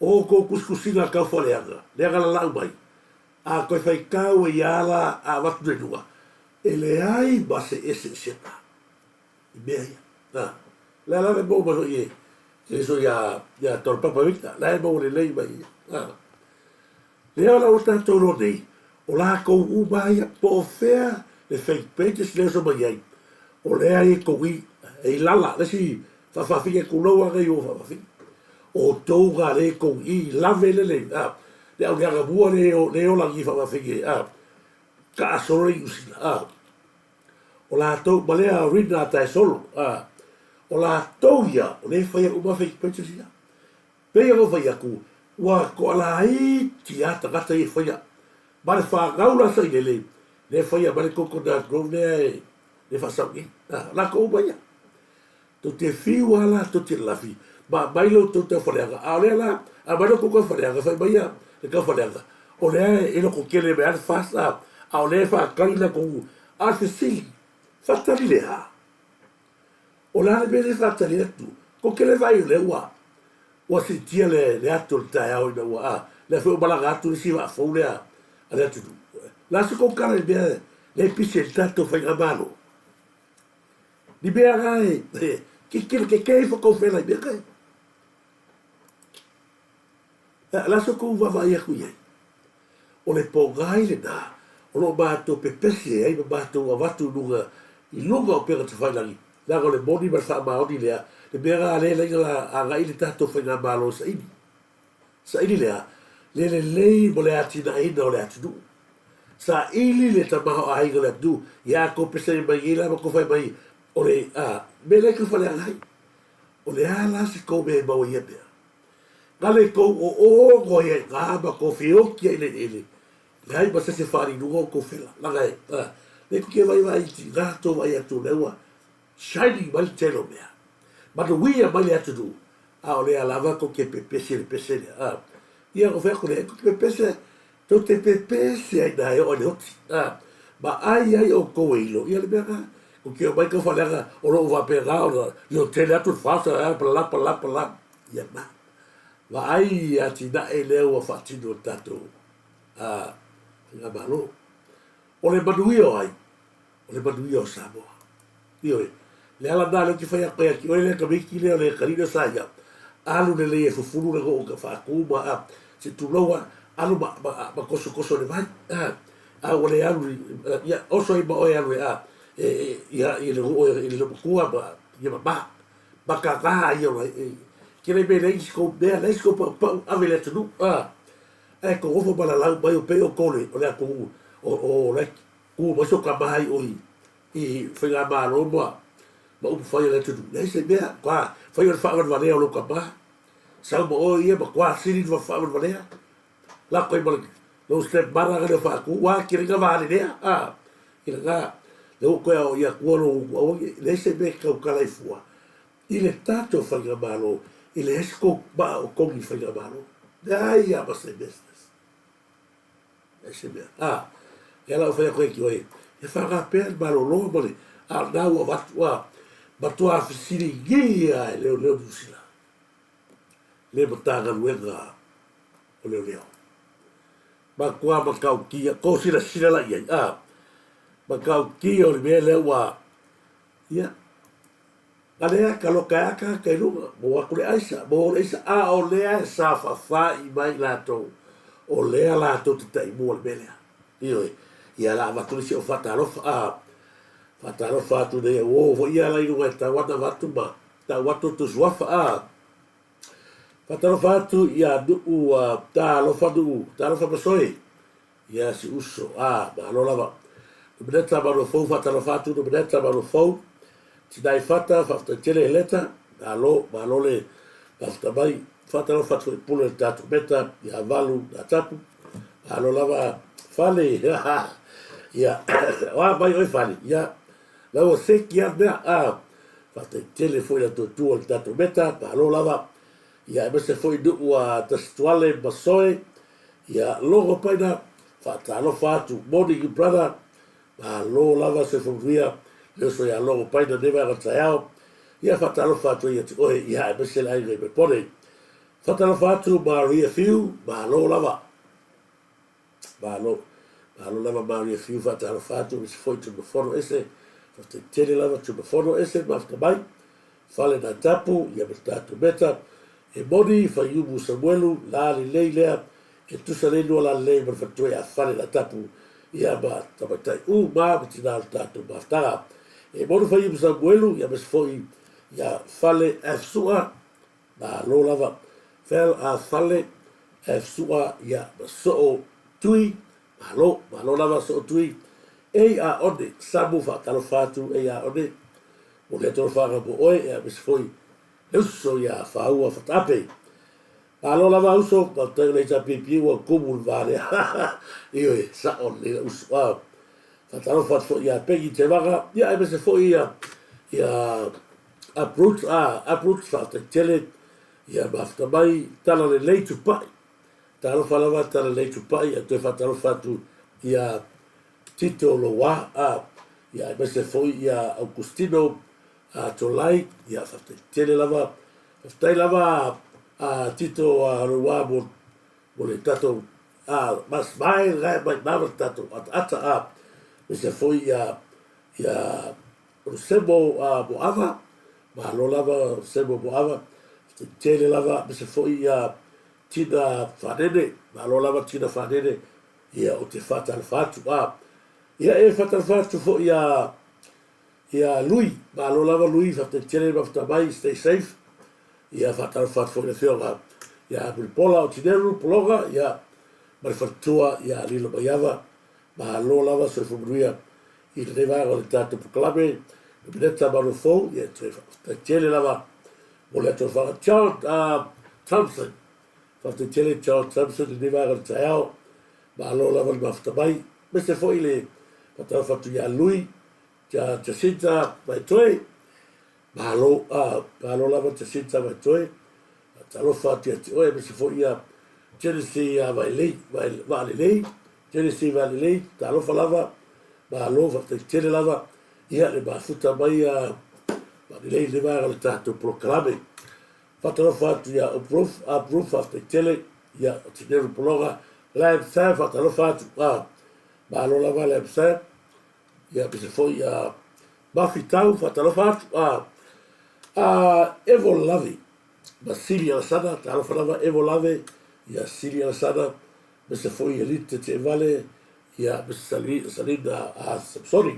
O ko kuskusinga kau whaleanga, lea ka la lau mai. A koe whai kau e ala a watu renua. E le ai base ese sepa. I mea ia. La lave mou maro ie. Eso ya torpapa vita, la mo le lei mai. Le ala o tātou no nei, o la kou umaya po fea le fake pages le so mai ai. O le ai kou i lala, le si whawhawhinga kuloa ngai o whawhawhinga. O tou ngā le kou i lave le le, le au ngā mua le o langi whawhawhinga, ka asore i usina, o la tou malea rina tai solo, o la tou ia, o le whaia uma fake pages ia. Pea o whaia ku, wa ko ala i ti ata gata i whaia. Ma le whagaula sa i le whaia ma le coconut grove le whasau i. La ko umaia. To te whiu ala, to te lafi. Ma mailo to te whareanga. A ole ala, a mailo koko whareanga, whai maia, le ka whareanga. O le e loko kele me ane whasa, a ole whakari la kongu. A te sili, whatari le ha. O le ane me le whatari atu, ko kele vai le ua. Wa si tia le atu le tae au ina ua le wheo malanga atu le siwa a fau lea a le atu tu. La se kou kare mea le pise le tato whainga malo. Ni mea gai, ki kira ke kei whakau whela i mea kai. La se kou wawa i aku iei. O le po gai le nā, o lo mātou pepese ai ma mātou a watu nunga i lunga o pera te whailangi. Nā le moni ma wha maoni lea, le mea le lenga a ngai le tato whainga malo sa ini. Sa ini lea, le lei mo le ati na ina o le atu nu. Sa ili le tamaho a hainga le atu nu, ia ko pesa i mai ila ma ko whai mai, o le, me le ka whale a ngai. O le ala si kou me mau ia mea. Ngale kou o ngoi e ngā ma ko whiokia ile ile. Le hai ma se whari nunga o ko whela. Langai, le kuke vai ti ngā tō vai atu leua. Shining mai telo mea. Mano wia mai le atu nu. A o le alava ko ke pepese le pese le. Ia o whea ko le ko ke pepese. Tau te pepese ai nai o le hoti. Ma ai o koe ilo. Ia le mea ka. Ko ke o mai ka whalenga o lo wa pe ngā o le tele atu whasa. Pala. Ia ma. Ma ai ati na e leo a whatino tato. Nga malo. O le manuio ai. O le manuio Samoa. Io le ala nā leo ki whai a koe ki oe le ka miki leo le karina sa ia. Alu le le e fufuru le ko ka whakuma a se tuloa alu ma koso le vai. A o le alu ia oso i ma oe alu ia i le roe i le kua ma ia ma ka ngā ia o kere me le isko mea le isko pa ave le tunu. E ko ofo ma la lau mai o pe o kone o le a kuhu o le kuhu ma soka mai o i whainga maa romoa ma upu whai le tunu. Nei se mea, kwa whai o le whaawan walea o lo ka maa. Sau ma o ia ma kwa siri wa whaawan walea. La koe ma lo step mara gane whaaku, wa kire nga wale lea. Kira nga, le o koe o ia kuolo o nei se mea kau kalai fua. I le tato whainga maa lo, i le esko maa o kongi whainga maa lo. Nei ia ma se business. Nei se mea. E la o whaia koe ki oe. E whanga pēr maa lo loa mole. Nau a watua, matua fisiri gia e leo nusila. Le matanga luenga o leo. Ma kua makau kia, ko sila la iai. Makau kia o le mea leo wa, ia. Alea ka loka aka kai lunga, mo aku le aisa, mo le aisa, o lea e sa whawha i mai lato, o lea lato te tai mua le melea. Ioi, ia la avatulisi o whatarofa, Fataro fatu de o ia la inu ta wata watu ma ta watu tu swafa fataro fatu ia du ta lo fatu ta lo fa soi ia si uso ma lo lava bedeta ba lo fo fataro fatu do bedeta ba lo fo ti dai fata tele leta ma lo le basta bai fataro fatu pule tatu beta ia valu da tapu lo lava fale ia wa bai oi fale ia la o se kia mea fata tele foi la tutua le tato meta pa lo lava ia e se foi du ta stuale basoe ia logo paina fata lo fatu morning brother pa lo lava se furia le so ia logo paina neva ga tsao ia fata lo fatu ia oi ia e se la ile me pone fata lo fatu Maria Fiu pa lo lava pa lo lava Maria Fiu fata lo fatu se foi tu no foro ese te tele lava tu befono ese mafta mai fale na tapu ia ma tatu meta e moni faiumu Samuelu la lei lea e tusa le lua la lei ma fatue a fale na tapu ia ma tamatai ma tina tatu maftara e moni faiumu Samuelu ia ma sfoi ia fale afsua ma lo lava fel a fale afsua ia ma so tui ma lo lava so tui e a ode samu fa talo fatu e a ode o le tolo whanga po oe e a misfoi uso ia whaua whatape a lo lava uso ka tau nei ta pipi ua kumul vare io e sa on le uso a whatalo fatu fo ia pegi te waka ia e mese fo ia approach whata tele ia mafta mai tala le leitu pai talo whalawa tala leitu pai a tue whatalo fatu ia Tito Loa ia mese foi ia Augustino Tolai ia fafte tele lava faftai lava Tito Loa mo le tato mas mai mai tato ata mese foi ia Sebo Boava ma lo lava Sebo Boava tele lava mese foi ia Tina Fanene ma lo lava Tina Fanene ia o te fata al fatu ia e fatalfatu fo ia lui ma lo lava lui fata tele mafta mai stay safe ia fatalfatu fo le fionga ia pola o tineru pologa ia ma fatua ia lilo maiava ma lo lava so fo bruia i le va o le tato proclame bineta marofo ia tele lava o le to fa ciao Thompson fata tele ciao Thompson le va o tao ma lo lava mafta mai mese fo ile patau fatu ia lui Jacinta vai toi malo lava Jacinta vai toi talo fatu ia oe mese fo ia Turisi vai lei Turisi vai lei talo falava malo fatu tele lava ia le bafuta mai vai lei le vai le tato proclame patau fatu ia approve fatu tele ia tineru pologa la sa fatu fatu malo lava le psa ia pese foi mafitau fatalo fatu evo lavi Basilia sana talo falava evo lave ia Silia sana pese foi elite te vale ia pese salida sorry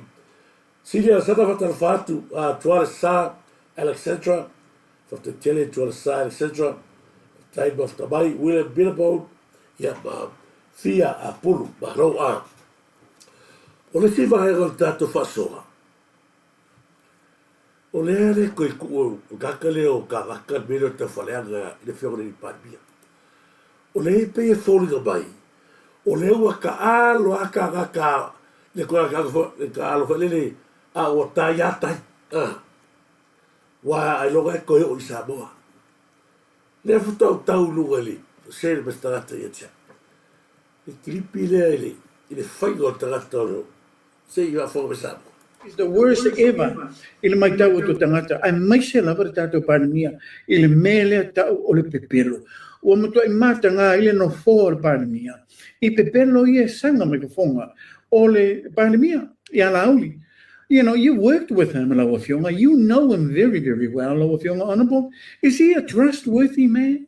Silia sana fatalo fatu tuale sa Alexandra fatu tele tuale sa Alexandra time of tabai William Billabone ia fia apulu malo o le siva e o tato fasoa. O le ere koe kuo kakale o ka waka mero te whaleanga i le whiongare ni pandemia. O le e pei e fōringa mai. O le ua ka alo aka ngaka le koe ka alo whalele a o tai atai. Wa ai longa e koe o i Samoa. Le futau tau lunga li. Se le mestangata i atia. Le kilipi le ele. I le whaingo tangata o say you are for example. It's the worst ever. Il mai tau to tangata. Ai mai se lava tato pandemia. Il mele tau o le pepelo. O mo to mata nga ile no for pandemia. I pepelo ie sanga me fonga. O le pandemia. Ia lauli. You know, you worked with him, Lawafionga. You know him very, very well, Lawafionga Honorable. Is he a trustworthy man?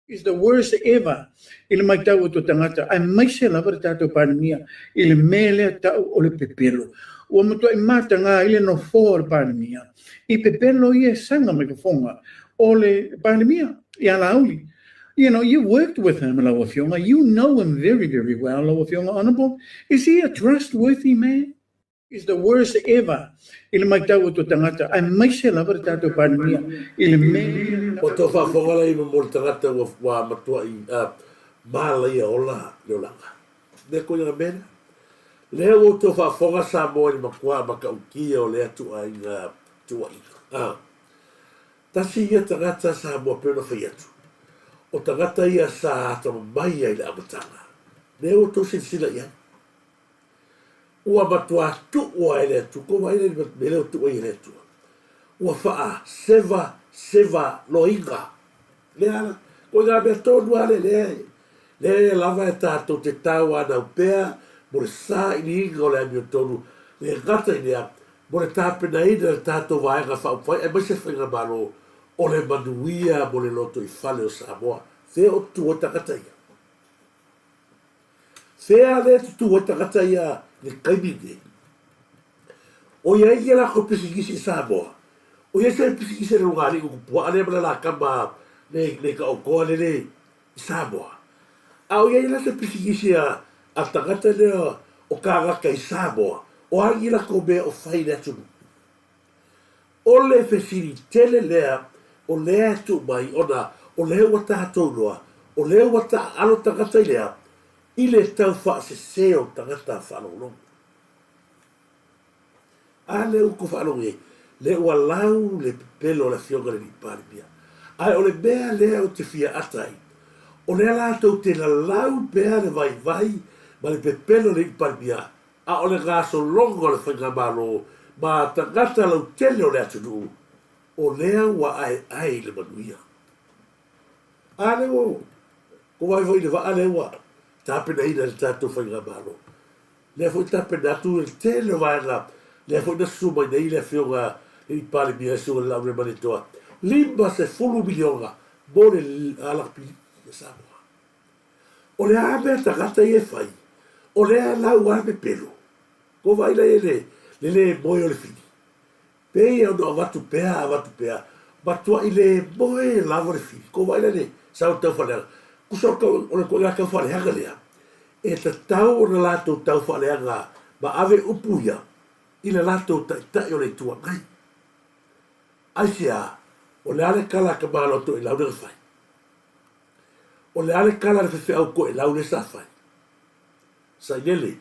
Is the worst ever. Il mai tau to tangata. Ai mai se lava tato pandemia. Il mele tau o le pepelo. O mo to mata nga ile no for pandemia. I pepelo ie sanga me fonga. O le pandemia. Ia lauli. You know, you worked with him, Lawafionga. You know him very, very well, Lawafionga Honorable. Is he a trustworthy man? Is the worst ever. Il mai tau to tangata. Ai mai se lava tato pandemia. Il mele O to whafonga lai mo mo tangata wa matua i mala ia ola leolanga. Ne koe nga mena. Leo o to whafonga sa mo ni makua maka ukia o lea tua i tua i. Tasi ia tangata sa mo pena whaiatu. O tangata ia sa ata mai ai le amatanga. Leo to sila ia. Ua matua tu ua ele tu. Ko mai le leo tu ai ele tu. Ua faa seva loinga. Lea ko nga mea tonu ale le lava e tātou te tau ana upea mo le sā ini inga o le amio tonu le ngata i lea mo le tapenaina le tatou vaega faaupai e mai se faiga malo o le manuia mo le loto i fale o Samoa fe o tutua tagata ia fea le tutua tagata ia le kaimine o ia ia la ko pisigisi Samoa o ia se pisigisi le lugar i kupua le mala la kama le ka okoa le Samoa a o ia la se pisigisi a tagata le o karaka i Samoa o angi la ko me o fai le atu o le fesiri tele lea o lea tu mai ona o lea wata hatou noa o lea wata alo tagata i lea i le tau wha se seo tagata whanonong a le uko whanong e le ua lau le pelo le fionga le ni paribia ai o le mea lea o te fia atai o lea lātou te la lau bea le vai vai ma le pepelo le ni paribia a o le gaso longo le whainga malo ma tagata lau tele o le atunu o lea wa ai le manuia. A le o, ko vai foi le va ale wa, tapena ina le tatou whainga malo. Le foi tapena tu le tele vaenga, le foi na suma ina i le fionga i pale mia sunga lau le manitoa. Limba se fulu milionga, mo le alapi le Samoa. O le ame tagata i e fai, o lea lau ame pelo. Ko vai le moe o le fini. Pei o no watu pea, matua i le moe lavo le fini. Ko vai le sao tau whanea. Kusoka o le koe ngaka whaneanga lea. E ta tau o na lātou tau whaneanga ma ave upuia i le lātou tai o le tua ngai. Aisia, o le ale kala ka māloto i laune fai. O le ale kala le fefe au ko i laune sa fai. Sa inele.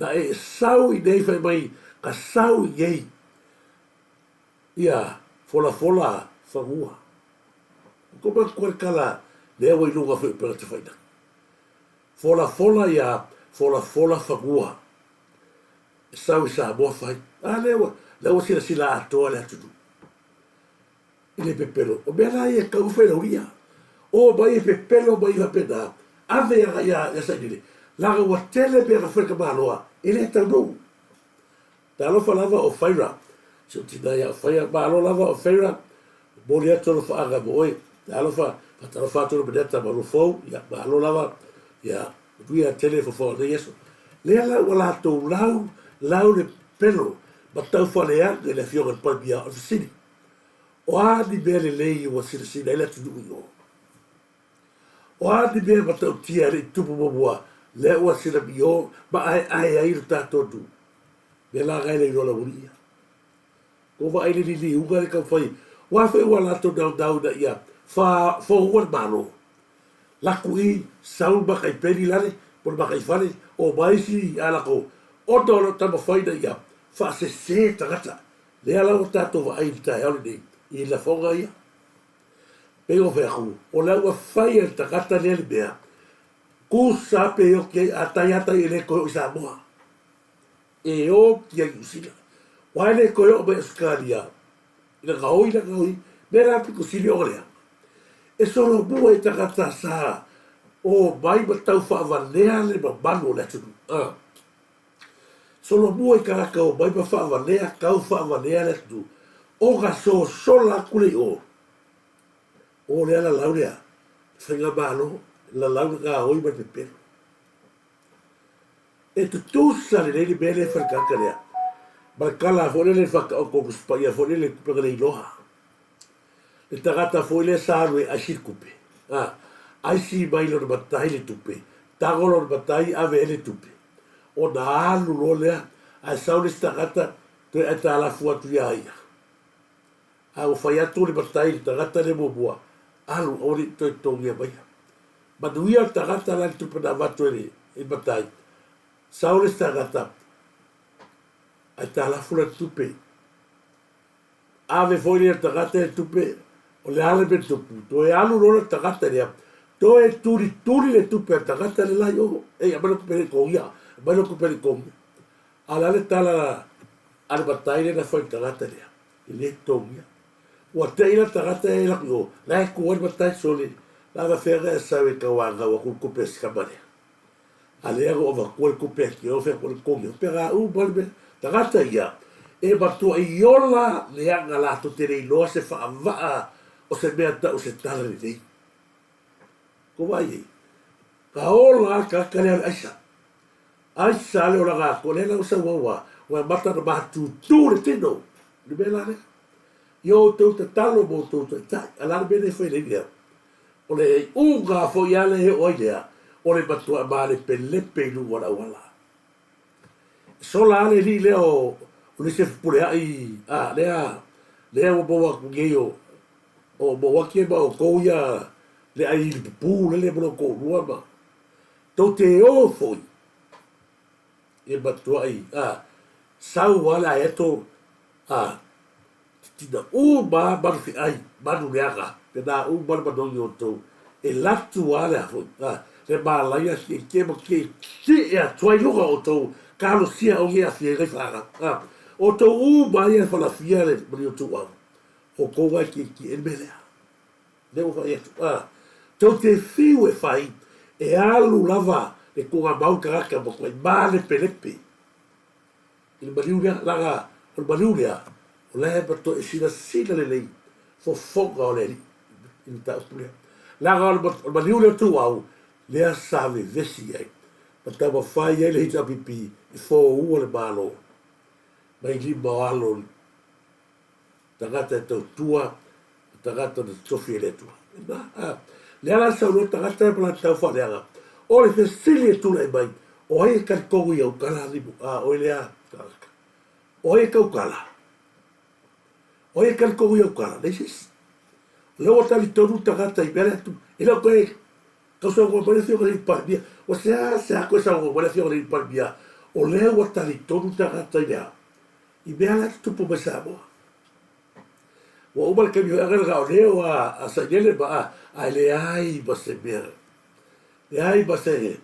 Na e sau i nei fai mai, ka sau i ei. Ia, fola whangua. Ko ma kore kala, lea wai nunga whi pera te whaina. Fola ia, fola whangua. E sau i sa mua whai. Lewa sila atoa le atunu. I le pepelo. O mea la ia kau whaina uria. O mai e pepelo mai ha pena. Ave ia sa inile. Laga wa tele mea ka whaika maloa. Ele tau nou. Talofa lava o whaira. So tina ia whaia malo lava o whaira. Mori atono whaaga mo oi. Talofa, patalofa atono meneta marufou. Ia malo lava. Ia, duia tele fo ne yeso. Lea la wala tau lau le pelo. Ma tau whalea ne le fionga palmia o fisini. O ani mea le lei ua sina ele atu nui o. O ani mea ma tau tia le tupu mamua. Le ua sina mi o, ma ai lo tātou tu. Me la gai le rola uria. Ko wa ai li unga le kau whai. Wa whai ua lato nau na ia. Fa uan malo. Laku i, saun makai peri lare, por makai whare, o maisi alako. O tolo tama whaina ia. Fa se tagata. Le ala o tātou wa ai tai aule nei. I la whonga ia. Pego wheaku. O la ua whai al tagata lea le mea. Ku sape o ke atai e le koe o Samoa. E o ki ai usina. Wai le koe o mai Australia. Ina gaoi. Mera api kusini o lea. E solo mua e tagata sa. O mai matau whaavanea le mamano le atunu. Solo mua i karaka o mai ma whaavanea, kau whaavanea le atunu. O ga sola kule o. O lea la launea. Whenga malo. La launa ka oi mai pepero. E tu sale le bele whakaka lea. Ma kala fōne le whaka o koku spaia fōne le kupega le iloha. Le tagata fōi le sārue a sirkupe. Aisi mai lo na matai le tupe. Tagolo na matai ave ele tupe. O na alu lo lea. A sau le tagata to e ta la atu ia ia. A o whai atu le matai le tagata le mobua. Alu o le to e tongia mai. Manuia tagata la tupe na watu e matai. Sau le tagata. A ta la tupe. Ave foi le tagata le tupe. O le ale me tupu. To e alu lo le tagata lea. To e turi le tupe a tagata le lai o. E amano kupere kongia. Amano kupere kongia. Ala le tala ale matai le na foi tagata lea. Le tongia. Ua te ina tagata e laki o. La e kuwa matai sole. La va fere sa e kawanga wa kupe skamane. Ale o va kuwa kupe ki o fe kuwa kongia. Pera u balbe tagata ia. e matua i ola le anga lato te rei loa se whaavaa o se mea tau se tala ni nei. Ko vai ka ola ka karea aisa. Aisa le ola ngā ko le lau sa wawa wa mata na maha tū le tino. Ni me la ne. Yo tau te talo mo tau te tai. Alana me ne whai lenia. O le unga fo i ale he oidea. O le matua maa le pelepe inu wala wala. So la ale li leo o le se pule ai. Lea o mawa kungeo. O mawa kie ma o kouia. Le ai li pupu le mono kou lua ma. Tau te o foi. E matua ai. Sau wala eto. Tina ma manu fi ai. Manu leaka. Pena manu manongi o tau. E latu ale a foi. Le malaia si ke mo ke si e a tuai luka o tau. Kalo sia o ngea fia gai whaka. O tau mai e whala fia le mani o tau au. O koua ki enmelea. Leo whai atu. Tau te fiu e whai. E alu lava. E konga mau karaka mo koe maa le pelepe. Ili maniurea laga. O maniurea. O lehe pato e sina le lei. Fo fonga o le. Ili tau pulea. Laga o maniurea tu au. Lea save vesi ai. Ma tama whai ai le hita pipi. I fō ua le malo. Mai li maalo. Tangata e tau tua. Tangata na tofi e le tua. Lea la sau no tangata e pala tau whaneanga. O le fesili e tula i mai. O hei kari kongu i au kala limu. O lea. O hei kau kala. O hei kari kongu i au kala. Leisis. Leo tali tonu tangata i mele atu. Ina koe. Kau sa ngō mare whio ngari parmia. O sea koe sa ngō mare whio ngari parmia. O lea wa tali tonu tangata i mea. I mea la tupu mai Samoa. Wa umar kami hoi angara kao leo a sa nyele ma a le ai ma se mea. Le ai ma se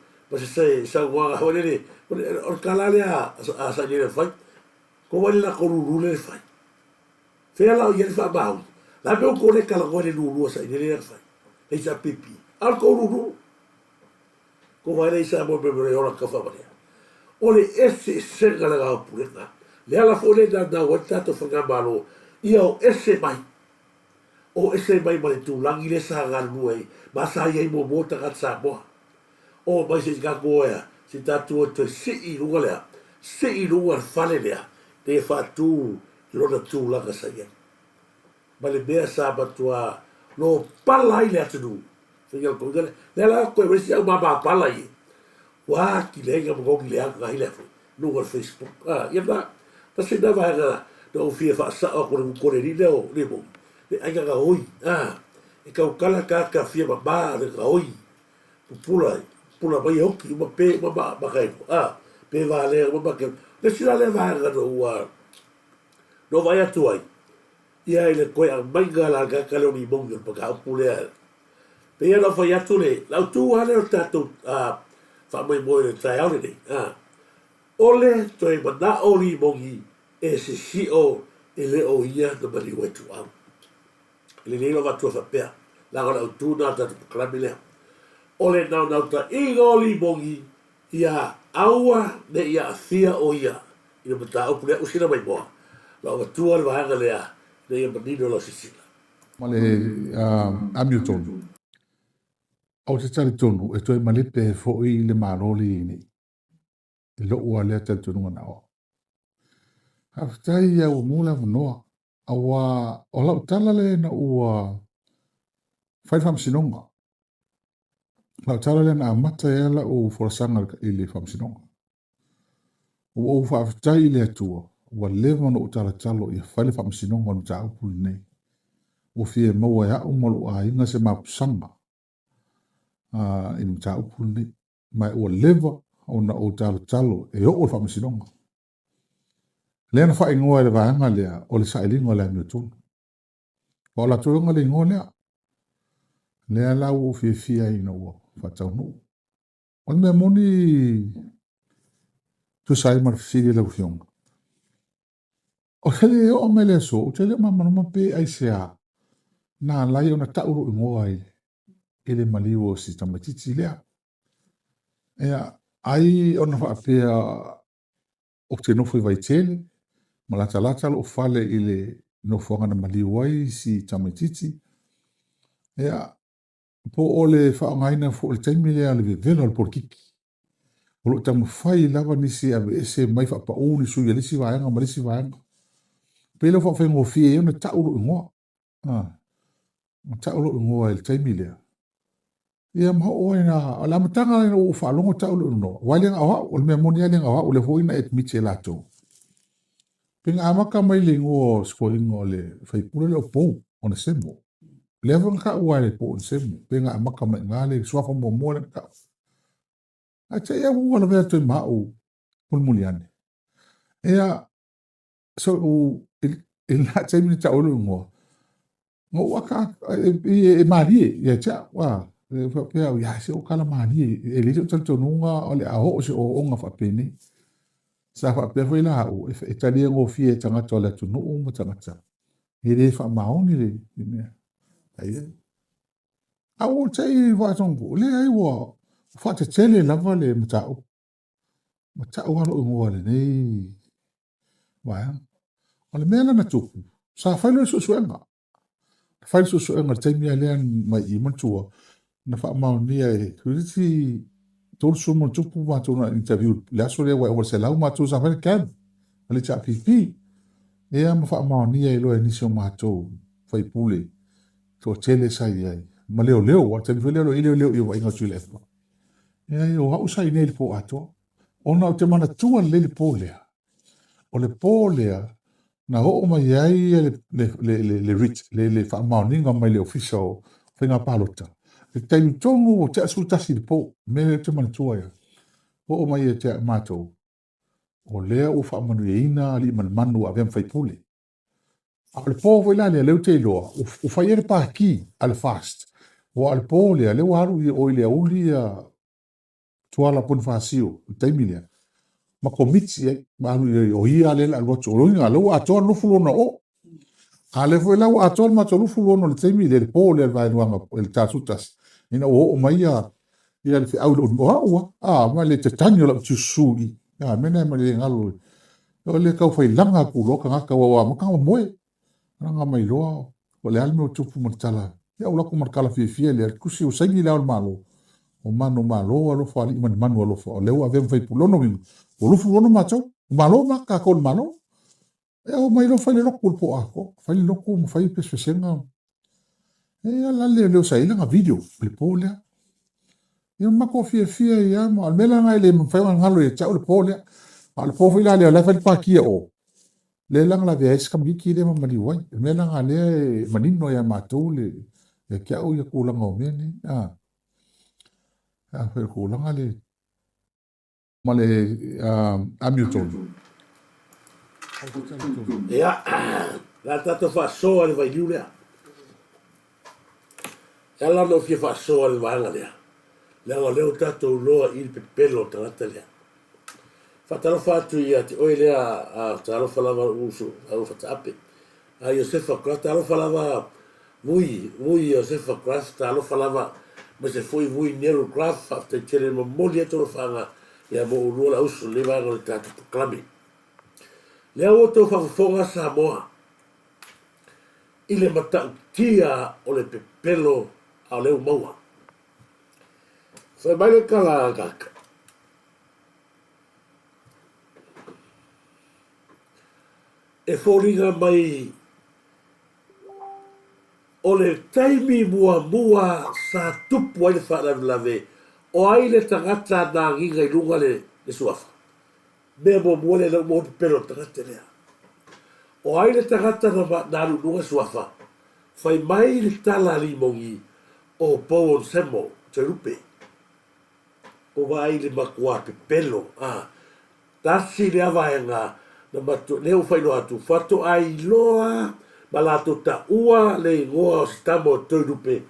sa ngō hoi nene. O kalale a sa nyele fai. Ko wale la koruru le fai. Fea lao yele fa mahu. La meo kone kala ngōne lulu sa nyele fai. Hei sa pipi. Al koruru. Ko wale isa mo me ora ka fa marea. O le ese senga la ngā purenga. Le ala fōne na watato whangamalo. Ia o ese mai. O ese mai ma le tūlangi le sa ngā nuei. Ma sa iei mo mōta kat Samoa. O mai se ka koea. Se tātua te si runga lea. Si runga whale lea. Te e whātū lona tūlanga sa iei. Ma le mea sa matua lo palai le atunu. Whingal pungale. Le ala koe resi au mama palai. Wā ki lenga mgongi le anga hi le fui. Nunga Facebook. Ia na. Ta se na vaenga. Na o fia whaasa o kore ni leo. Le mo. Le ainga ka hoi. E kau kala ka fia ma le ka hoi. Pula. Pula mai hoki. Uma pe ma kaiko. Pe vale ma kaiko. Le sila le vaenga no ua. No vai atu ai. Ia ele koe a mainga la ka leo ni mongi. Pa ka upulea. Pe ia no vai atu le. Lau tu hale o tatou. Whamai moe le tai aure nei. Ole toi mana o li mongi. E se si o e le o ia na mani wetu au. Le nei lo watu a whapea. Laga na utu na tatu paklami lea. Ole nau ta ingo li mongi. Ia aua ne ia fia o ia. Ina mata au pulea usina mai moa. La watu a le wahanga lea. Ne ia manino lo sisila. Male Hamilton. Au te tari tonu, e toi malipe fo i le maroli ni. E lo ua lea tari tonu na o. Haftai au mula manoa. Awa, o lau tala le na ua fai whamsinonga. Lau tala le na amata e ala o forasanga i le whamsinonga. O haftai le atua, ua lewa no utala talo i fai le whamsinonga no ta upul nei. O fie maua ya umalu a inga se mapusanga. In ta upul nei. Mai ua lewa o na utala talo e o whamsinonga. Lea na wha ingoa le vaanga lea o le sailingo lea miutunu. O la tuunga le ingoa lea. Lea lau o fia ina ua whatau nuu. O le mea moni tu sai marafiri lau fionga. O hele o me lea so, o te lea mamanoma pe ai sea. Na lai o na tauro ingoa ai. Ele maliwo si tamatiti lea. Ea ai o na wha apea o te nofu i vaitele. Malata lo fale i le nofoanga na maliwai si tamaititi. Ea, po o le whaangaina fo le taimi lea le vevelo al porkiki. O lo tamu whai lava nisi a ese mai wha pa o ni sui alisi vaenga, malisi vaenga. Pelo wha whengo fie e una tauro ingoa. Tauro ingoa le taimi lea. Ia maho o ina, ala matanga ina o whaalongo tauro ingoa. Wailenga awa, o le mea moni alenga awa, o le hoina et mitse lato. Pinga amaka mai le ngo skolingo le whaipure le o pou, o na semo. Lewa ka ua le pou o semo. Pinga amaka mai ngale, swafa mo mo le ka. A te ia ua la vea toi mao, pulmuliane. Ea, so o la te mini ta olu ngo. Ngo waka, e marie, ia tia, wa, pea o ia se o kala marie, e le te tonunga, o le aho se o onga whapene. Sa whapea fai la hau, e talia ngo fie tangata o le tunu o mo tangata. E re wha maoni le, mea. Aia. A o te i whatongo, le ai wa, wha te tele lava le matao. Matao alo ungoa le nei. Waya. O le mea na tuku. Sa whailo suenga. Whailo suenga te mea lean mai I mantua. Na wha maoni e, kuriti tolu sumo tupu matou na interview. Le aso le wa se lau matou sa whaile kem. Ale cha pipi. Ea ma wha maoni e lo e nisio matou. Whai pule. To tele sai ai. Ma leo, wa te leo I leo I wa inga tui lefa. Ea I o hau sai nei po ato. Ona o te mana tua le po lea. O le po lea, na ho mai ai le rich, le wha maoninga mai le official, whainga palota. E teim tongu o te asultasi le po, me te mana tua ia. Ho mai e te matou. O lea o wha manu e ina, li man manu a vem whai pule. A le po whaila lea leu te iloa, o whai ere pa ki, ale fast. O ale po lea, leu haru I o lea uli a tuala pun whaasio, teimi lea. Ma komitsi e, ma o ia le la roto, o inga lo atoa lufu lona o. A le foi la atoa ma to lufu lona le teimi le po le vai nuanga el tasutas. Ina o mai ia le au lo o ma le te tanyo la tu sui. Ya mena ma le ngalo. O le kau fai langa ku lo ka ka wa ma ka moe. Nga mai lo o le alme o tupu mo tala. Ya o la ko markala fi le kusi o sai la malo. O mano malo alo fa ali man manu alo fa le wa vem fai pulono mi o lufu lono macho malo ma ka kon malo e o mai lo fai lo kulpo ako fai lo ku mo fai pes fesenga e ala le sai nga video le pole e ma ko fie ya mo al mela nga le fai ngalo e chao le pole al po fai la fai pa ki o le lang la vez kam ki le ma mali wai mela nga le manino ya mato le e kia o ya kula ngomeni fai kula ngale male Hamilton. Ia, la tato whaasoa le vai liu lea. Ia la no fia whaasoa le vaanga lea. Lea leo tato loa I pe pelo tangata lea. Whatalo whatu ia te oi lea a talo whalawa usu, a whata ape. A Josefa Kras, talo whalawa mui Josefa Kras, talo whalawa ma se foi mui Nero Kras, te tere mo moli ato whanga. Ia mo urua la usu le vanga le tatu proklami. Lea o tau whawhonga Samoa. I le matau tia o le pepelo a leu maua. Whai mai le kala kaka. E whoringa mai o le taimi mua sa tupu ai le whaarave o ai le tangata na nginga I lunga le suafa. Mea mo le lau mo te pero tangata lea. O ai le tangata na lunga suafa. Whai mai le tala li mongi o Paul Semo, te rupe. O vai le makua pe pelo. Tasi le avaenga na matu leo whaino atu. Whato ai loa ma lato ta ua le ngoa o stamo te rupe.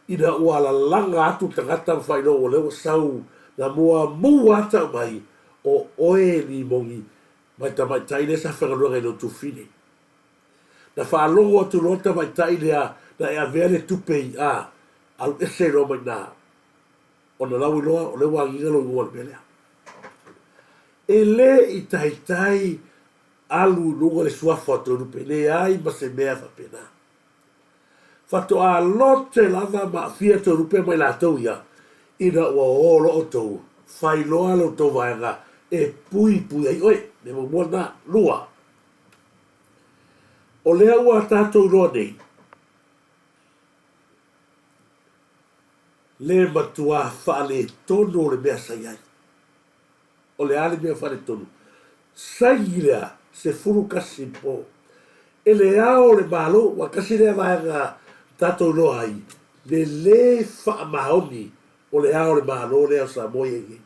Ina ua la langa atu tangata whaino o leo sau na mua ata mai o oe ni mongi mai taile sa whangaruanga ino tufine. Na whaalongo atu lota mai taile na e avele tupe I au ese ro mai na o na lau iloa o le wanginga lo ingoa pelea. E le I tai alu lunga le suafa to rupe le ai ma se mea fa pena. Fato a lote lava ma fia to rupe mai la tau ia ina ua olo o tau fai loa lo tau vaenga e pui pui ai oe ne mo mona lua. O lea ua tātou roa nei le matua whaale tono le mea sai ai. O le ale mea whaale tono. Sai lea se furu kasi po. E le ao le malo wa kasi lea vaenga tātou roa ai. Le wha mahoni o le ao le malo lea sa moe ege.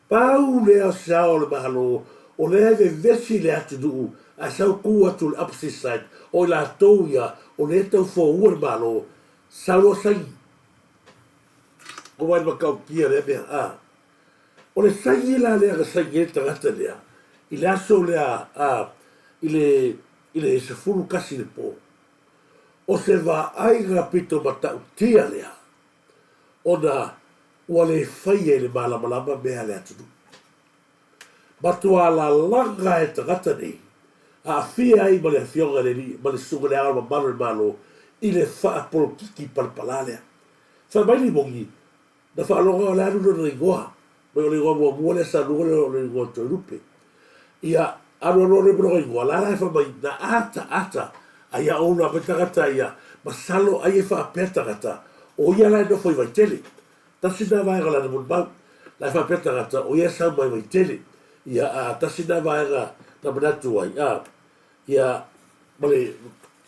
Pau lea sa o le malo o lea ve vesi le atu duu a sau kua tu le opposite side o la tau ia o le tau fo ua le malo Saulo sai. O wai makau kia le mea a. O le sai la lea ka sai e tangata lea. I le aso lea a. I le se furu kasi le po. O se va aiga pito matau tia lea. O na ua le fai e le malamalama mea lea tunu. Matua la langa e tangata nei. A fia ai ma le fionga le ni. Ma le sunga le alma malo le malo. I le wha polo kiki palpalalea. Wha mai li mongi, na wha alonga o le anu na ringoa. Mai o le ingoa mua mua le sa nunga le o le ingoa toi rupe. Ia anu anu le mnoga ingoa, la lai wha mai na ata. A ia ona me tangata ia, ma salo ai e wha pea tangata. O ia lai no foi vai tele. Tasi na vai gala na mun mau. Lai wha pea tangata, o ia sa mai vai tele. Ia tasi na vai gala na manatu ai. Ia male,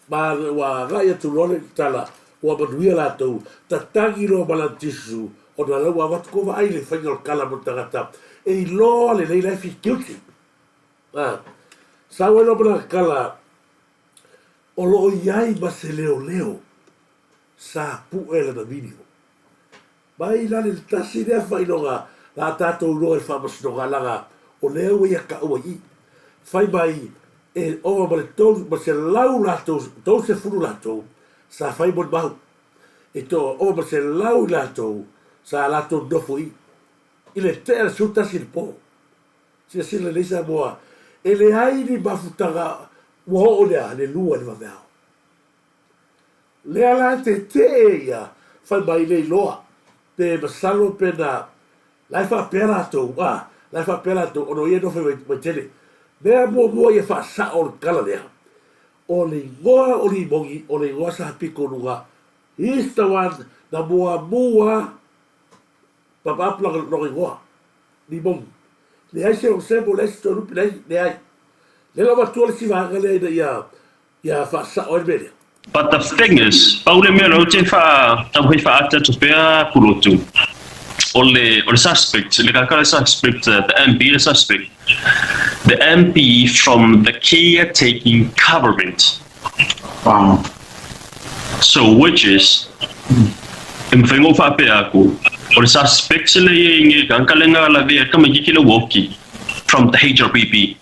ma wa gai tu role tala wa manuia la tau ta tangi lo balantisu o na lawa wat ko vai le fangol kala mo tangata e lo le le fi guilty sa wa lo bra kala o lo iai ma se leo sa pu ele na video mai la le tasi de fai no ga la tato lo e fa mas no ga la o leo ia ka o i fai mai e o ma le tau ma se lau lato tau se furu lato sa fai bon mau e to o ma se lau lato sa lato dofo i le te su tasi le po si le lisa moa e le ai ni mafutaga ua o le lua le vavea le ala te ia fai mai le loa pe masalo pena lai fa perato lai fa perato ono ia no fai mai tele mea mua ia wha sa o le kala lea. O le ngoa o li mongi, o le ngoa sa piko nunga. He's the one na mua papapla no ngoa. Li mongi. Le ai se o sebo le sto rupi le ai. Le la matua le siwanga le ia wha sa o le mele. But the thing is, paule mea lo te wha tauhei wha ata to pea pulotu. O le suspect, le kakara suspect, the MP suspect. The MP from the caretaking government. Wow. So, which is, mwengo fa pe ako, or suspects le inge kankalenga la vea kama yikile woki from the HRPP.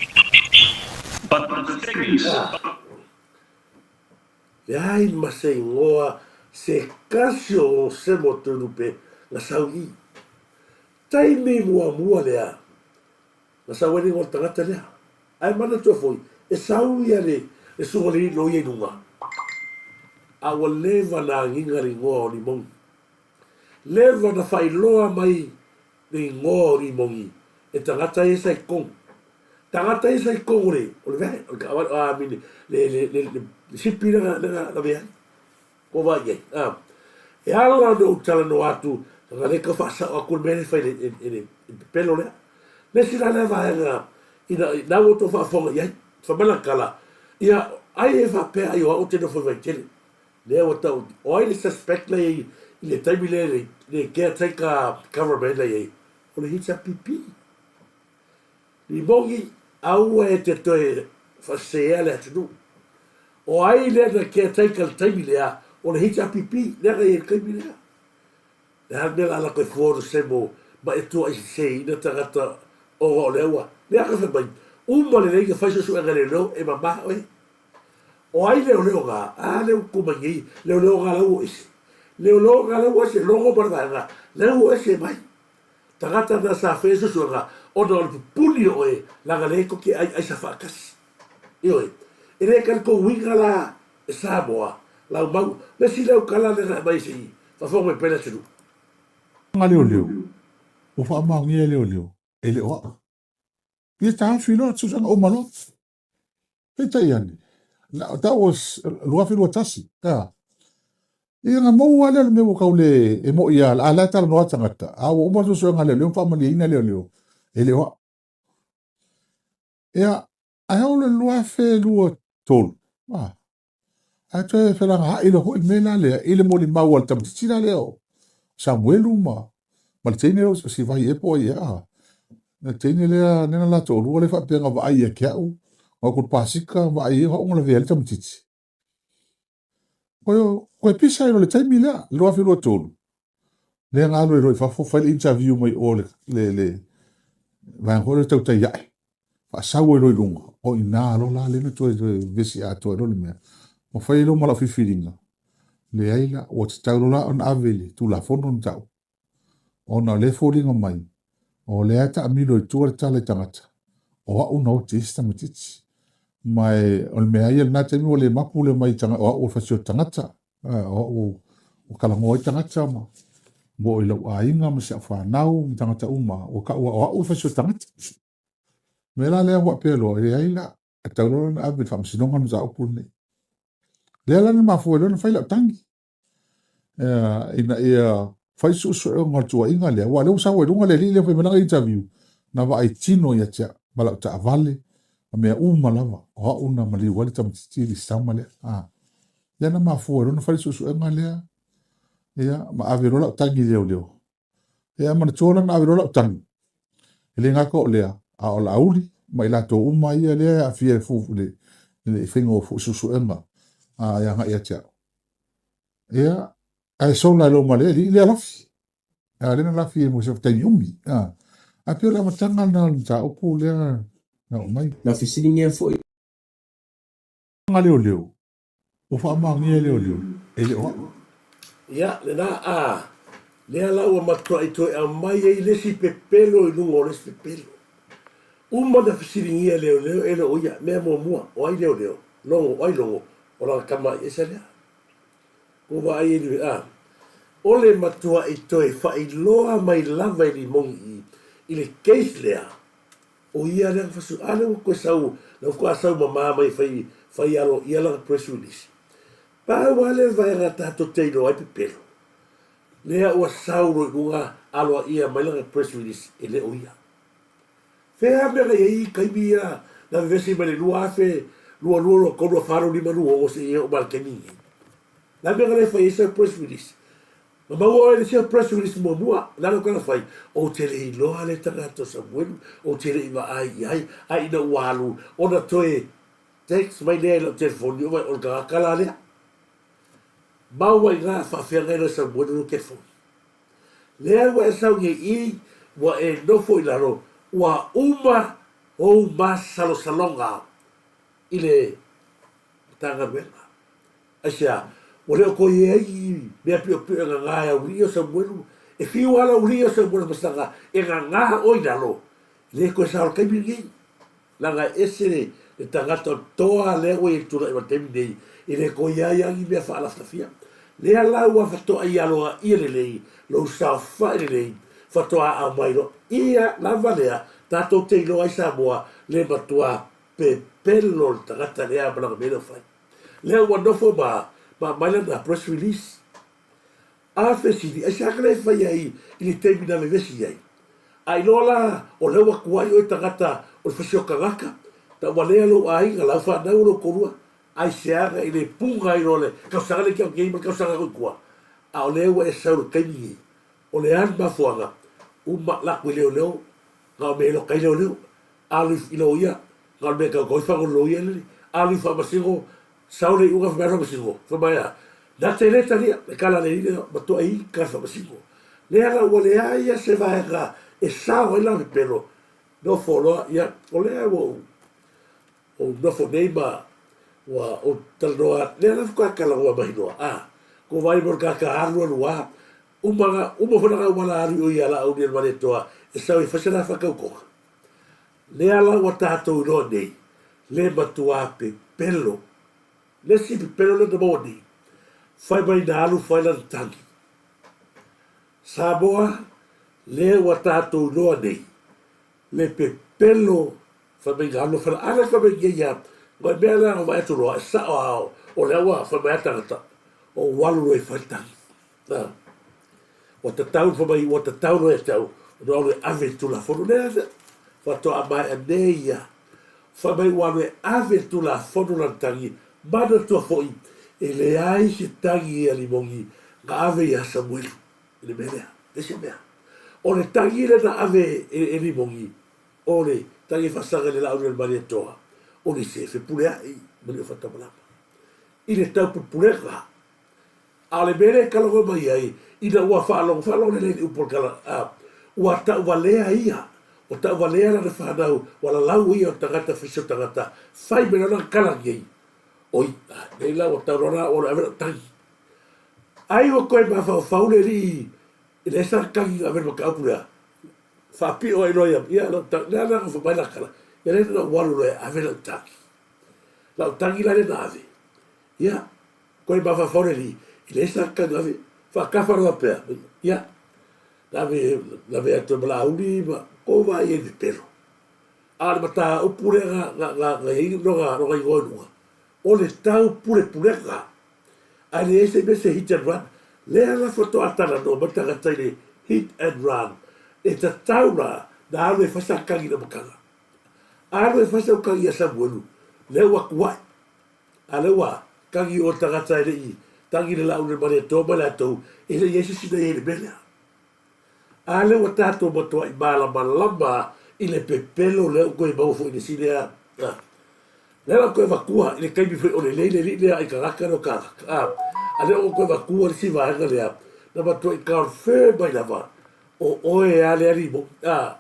But the thing is, ai ma se ngoa se kasio se moturupe la saui. Tai me mua lea. Na sa wani ngol tangata lea. Ai mana tua foi. E sau ia le suhali lo ia nunga. Awa leva na nginga ri ngoa o ni mongi. Leva na fai loa mai ni ngoa o ni mongi. E tangata e sai kong. Tangata e sai kong re. O le vea. O le kawa mini. Le sipi na vea. Ko va ye. E ala no utala no atu. Nga le ka fasa o akul mene fai le pelo lea. Le sila le vaenga ina woto fa fonga ia fa bala kala ia ai e fa pe ai o te no foi tele le o tau o ai le suspect le le taimi le caretaker government le o le hitsa pipi li bongi au e te toe fa se ele tu o ai le caretaker taimi le o le hitsa pipi le e taimi le le ha la ko for se mo ba e tu ai se ina tangata o lewa le aka fa mai uma le que faz su ngale lo e mama oi o ai le ga le ku mai le ga la o ese le ga la o ese lo go barda le o ese mai Tangata na sa fesu suanga ona o puli o e langa le ko ki ai sa fakas. Io e re kan ko winga la Samoa la mau le sila o kala le mai si fa fo me pena tsu. Nga leo leo. O wha amau ngia leo leo. E leo a. Ia taha whino tu sanga o malo. Hei tai ani. That was lua whilua tasi. Ia ngā mou alea le mewa kau le e mo ia a la tala noa tangata. A o umato so ngā leo leo wha mani ina leo leo. E leo a. Ia a hau le lua whe lua tolu. A toe whelanga ha ilo hoi mena lea ile mo li mau al tamatitira leo. Samuelu ma le teine o si vai e po ia a. Na teine lea nena la to lua le wha penga wa ai e kia u. Ngā kur pasika wa ai e wa unga le vea le tamatiti. Koe pisa ilo le taimi lea, loa whilua tolu. Lea ngā alo e roi whafo whaile interview mai o le vangore tau tai ai. Wha sau e roi runga. O i nā alo la lena tue vesi a tue roli mea. Ma whailo mala whiwhiringa. Le aila o te taulola on avele tu la fono n tau. O na le fōringa mai. O le ata amilo i tua le tala tangata. O a una o te ista matiti. Mai o le mea ia nā temi o le mapu le mai tangata. O a o fasio tangata. O kalangoa i tangata ma. Mo i lau a inga ma se a whanau mi tangata uma. O ka o a o fasio tangata. Me la lea wa pelo. Le aila a taulola na avele whamsinonga na za opune. Lea lana mafuelo na whaila tangi. Ina ia fai susu e ngal tua inga lea. Wa leo sawe runga le li lea whai mananga interview. Na wa ai tino ia tia malau ta avale. A mea lava. O una mali wale tamatitiri sama lea. Lea na mafuelo na fai susu e ngal lea. Ia ma averola tangi leo. Ia mana tuola na averola tangi. Ele ngako lea. A o la auli. Ma ila to uma ia lea a fia fufu le. Le whengo fu susu e ngal. Ia nga ia tia. Ia, ai so la lo male, li lafi. Lena lafi e mo se tai umi. A pio la matanga na ta opu le na mai. Na fisiri ngia foi. Nga leo. O fa ma ngia leo. E leo. Ia, lena lea la ua matua i toi a mai e lesi pepelo i lungo lesi pepelo. Uma na fisiri ngia leo e leo ia, mea mua, o ai leo. Longo, o ai longo. O la kama e sa lea. O wa ai e ole matua i toi whai loa mai lava i li mongi i le case lea. O ia lea fasu, ale o koe sau, lau koe sau ma mai whai alo i ala press release. Pā wale vai ngata to teino ai pepelo. Lea ua sau roi kunga aloa ia mai langa press release e le o ia. Whea mea i kaimi ia na vesi mai le lua afe lua kono wharo lima lua o se ia o malkeningi. Na mea le whai isa press release. Ma maua e se press release mua, nana kana whai, o tere i loa le tangata Samuelu, o tere i wa ai na ualu, o na toe text mai lea ila telefoni, o mai o ka akala lea. Maua i ngā whawhia ngai na Samuelu no kefoni. Lea wa e sau i wa e nofo i laro, wa uma o masalo salonga i le tanga ruenga. Asia, o leo ko ye ai mea pio ngā ngā uri o Samuelu e whiu ala uri o Samuelu masanga e ngā oi nalo le ko sa o kaimi ngi langa ese le tangata toa le o e tura i matemi nei i le ko ye ai angi mea wha alastafia le ala ua whatoa i aloa i le lei lo sa wha i le lei whatoa a mairo ia lava lea tato te ilo ai Samoa le matua pe pelo le tangata lea malanga mena whai lea ua nofo ma maila na press release. A fesiri, ai sa kare fai ai, ili teimi na me vesi ai. Ai lola, o lewa kuai o tangata, o fasio kangaka, ta walea lo ai, nga lau whanau lo korua, ai seaga ili punga i role, kausanga le kia o keima, kausanga koi kua. A o lewa e sauro kaimi, o le an mafuanga, uma laku i leo, nga me lo kai leo, alif ilo ia, nga me ka goifango lo ia lili, alif amasingo, saure i unga whamara masingo, whamaya. Nā te reta lia, me kala le ine, matua i ka whamasingo. Lea la ua lea ia se vaenga, e sao i la me pero, no wholoa, ia, o lea o nofo neima, o talanoa, lea la whakakala ua mahinoa, ko vai mor kaka arua lua, uma whanaka wala ari o ia la au ni al mare toa e sau i whasana whakaukoka. Le ala wa tātou no nei, le matua pe pelo, le si pe pelo le namo nei, whai mai na alu whai na tangi. Samoa, le wa tātou no nei, le pe pelo, whai mai na alu whai na ala whai mai ngia ngoi mea la o mai atu roa, e sao ao, o le awa whai mai atangata, o walu e whai tangi. O te tau whamai, o te tau no e tau, no au le ave tu la whanu nea se, whatoa mai a neia, whamai wanu e ave tu la whanu na tangi, mana tua fhoi, e le ai se tangi e alimongi, nga ave i a Samuelu, le mea, dese mea. O le tangi le na ave e alimongi, o le tangi whasanga le lau le maria toa, o le se whepulea i, mani o whatamalapa. I le tau pupuleka, a le mere kalonga mai ai, ina ua whaalong le upor kala, ua tau walea ia, o tau walea na whanau, wala lau ia o tangata whisio tangata, whai mena na kalangi ei. Oi, nei lau o tau rona o le avera tangi. Ai o koe ma whaule ri, ina esa kangi a vera maka apurea, whapi o ai noia, ia lau tangi, nea nanga whamaila kala, ia rena na walu loe avera tangi. Lau tangi la rena ave. Ia, koe ma whaule ri, ina esa kangi ave, whakawhara wa pēr, ia, na me atu mala uli, ma kova i e pero. Ale mata upure nga hingi noga i goinua. O le tau pure, ale ese me se hit and run, lea la foto atana no, matanga taile hit and run. E ta taura, na alo e whasakangi na makanga. Alo e whasakangi a Samuelu, lewa kuai. Alewa, kangi o tangata ele i, tangi le lau le mare tō male atou, e le Yesu sina e le mea. Ale wa tātou matua i malama i le pepelo le o koe maufo i le sinea. Lea koe wakua i le kaimi fwe o le leile li lea i karaka no karaka. Ale o koe wakua le siva hanga lea, na matua i karwhe mai lava, o oe a le arimo.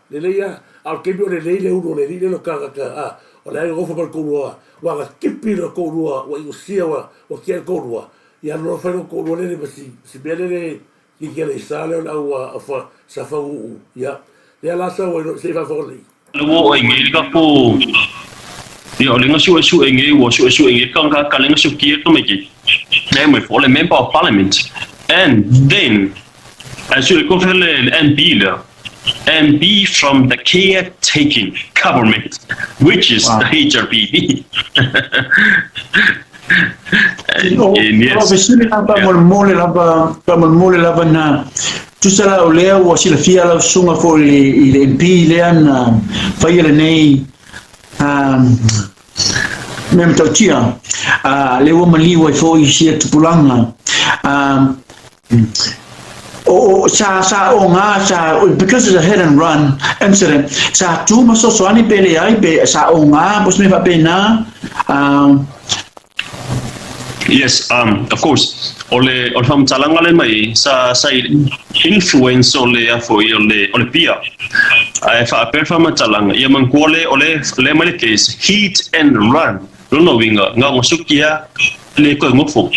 Le leia, al kaimi o le leile uno le leile no karaka. O le aia gofa mal kourua, wanga kipi no kourua, wa i usia wa kia kourua. Ia no fai no kourua lele ma si mea lele ki kia le isale o au a fa sa fa u. Ia, lea lasa o ino se fa fa lei. Le wo ai ngi ka po. Ia le ngasu e ngi wo su e ngi ka le ngasu ki to me ki. Name with all the member of parliament. And then as you go for the MP from the caretaking government, which is the HRPD. Obviously, mole lava na tusala o lea o sila fia la sunga fo i le MP lea na whai le nei mem tautia le o maliwa i fo i sia tupulanga o sa o nga sa because it's a hit and run incident sa tu maso soani pele ai be sa o nga bos me va pena yes, of course. Ole fam talanga le mai sa influence ole afo ole pia. Ai fa per fam talanga ia man kole ole le mai case hit and run. No winga nga ngosukia le ko ngofo.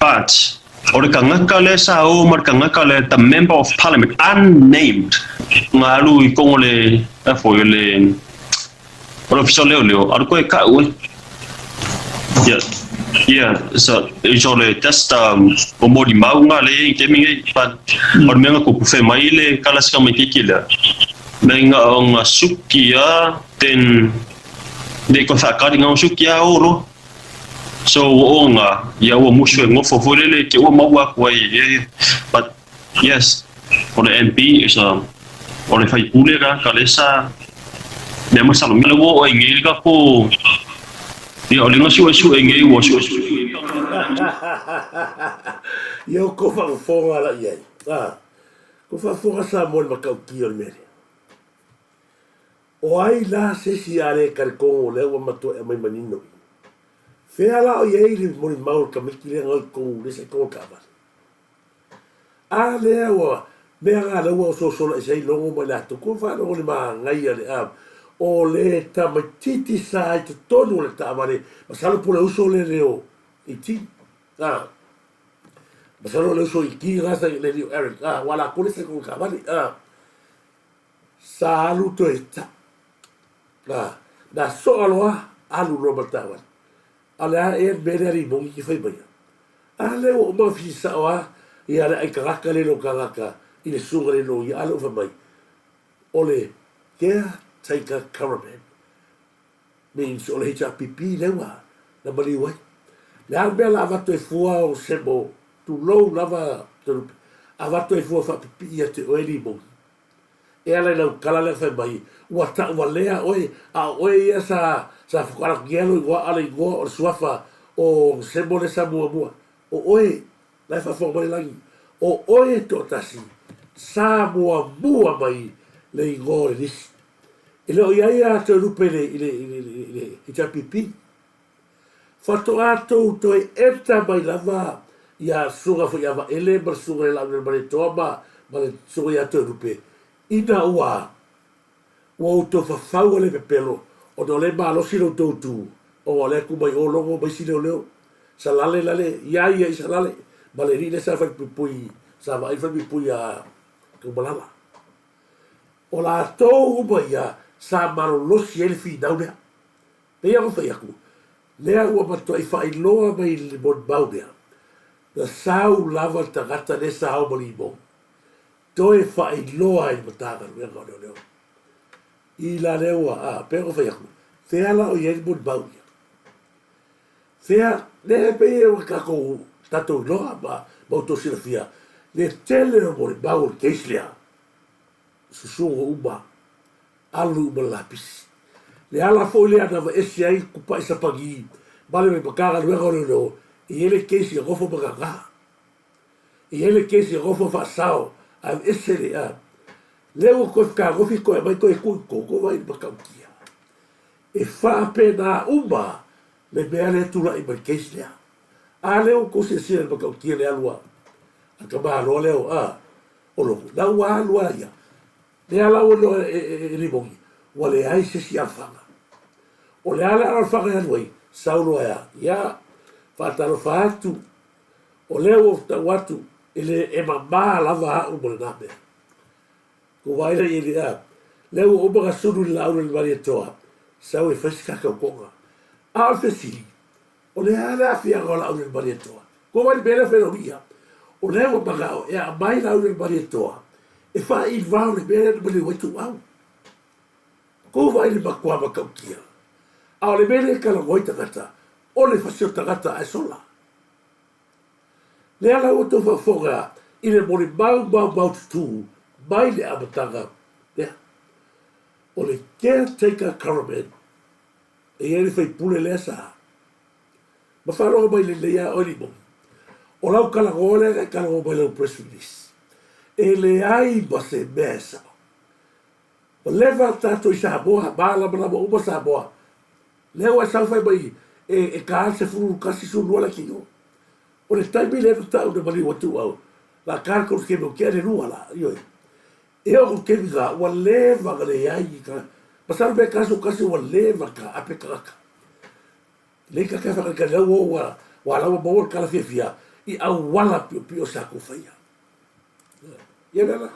But ole kanga le sa o mar kanga le the member of parliament unnamed ngalu I kongole afo ole official leo arko ka yeah, so usually just omori maunga le kemi but or menga ko pufe mai le kala ska mai kikila menga on sukia ten de ko sakari nga sukia oro so onga ya wo mushu ngofo folele ke wo mawa kwai but yes for the MP is or le fai pulera kalesa de masalo mi wo o ngilga ko Ia o linga su e ngai wo su. Ia ko fa fonga la ia. Ko fa fonga sa mo ma ka ki o mere. O ai la se si are kar ko le o ma to e mai manino. Fe ala o ia ile mo mau ka miki le ngai ko le se ko ka ba. A le o me aga le o so so se longo mo la to ko fa no le ma ngai ale o le tamatiti sa I te tonu le tamare, ma salo pule uso le reo I ti. Masalo le so iki rasa le dio Eric wala kule se ko kabali salu to eta na so aloa alu robertawan ala e bederi mo ki fai baya ale o ma fi sa wa ia le karaka le lo karaka i le sunga le no ia alo fa mai ole take a caravan means ole HRPP lewa na bali wai le albela va to fua o sebo tu lo lava tu avato e fua fa pipi ia te oeli mo e ala na kala le fa mai wa ta wa lea oi a oi ia sa fukara gielo igual ala igual o suafa o sebo le Samoa mua o oi la fa fo mai langi o oi to tasi Samoa mua mai le igual le dis e le ia te rupe le HRPP fatto ato to e eta mai lava ia suga fo ia ele ber suga la ber ber toba ber suga ia te rupe ina ua o to fa faule pe pelo o do le malo silo to tu o le ku mai o longo mai silo leo salale lale ia salale balerina sa fa pui sa vai fa pui a tu balala o la to ia sa malo lo si el fi dauda pe ia fa ia ku le ua mato i fa iloa mai le bon baudea na sau lava tagata le sau malimo toe fa iloa i mataga le ngau leo i la lewa pero fa ia ku fea la o ia bon baudea fea le pe o ka ko tato loa ba to silafia le tele o bon baul keislia susu uba alu balapis le ala fo le ana ese ai ku pa isa pagi vale me pakara luego no y ele que si gofo pagaga y ele que si gofo fasao a ese le o ko ka gofi ko mai ko vai pakaukia e fa pena uma le bele tu la iberkeislia a le o ko se se pakaukia le alua a ka lo le o lo da wa lua ya le ala o lo e bongi wale ai se si afanga o le ala alfaga wai saulo ya fatalo fatu o le o watu ele e mama lava o bolnabe ko vai le le o ba suru la o le varia toa sau e fresca ka konga al fesi o le ala fia gola o le varia toa ko vai bela feroria o le o bagao e a mai la o le varia toa e fa il va o le bela o le watu au ko vai le bakwa bakaukia a le bele ka la goita kata o le fasio tagata e sola le ala o to foga i le mori bau tu mai le abataga o le caretaker caravan e ele fai pule le sa ma falo mai le ia o li mo o lau kala gole e kala mai le press release e le ai ba se mesa o leva tato i Samoa bala uma Samoa leo e sau fai mai e ka se furu kasi su nuala ki no o le taimi le ta o de mali watu au la karko ke mo ke rua la yo e o ke viga o leva ga le ai ka pasar be kaso kasi o leva ka ape ka le ka fa ka le o wa la mo ka la fia i au wala pio sa ko faia ye la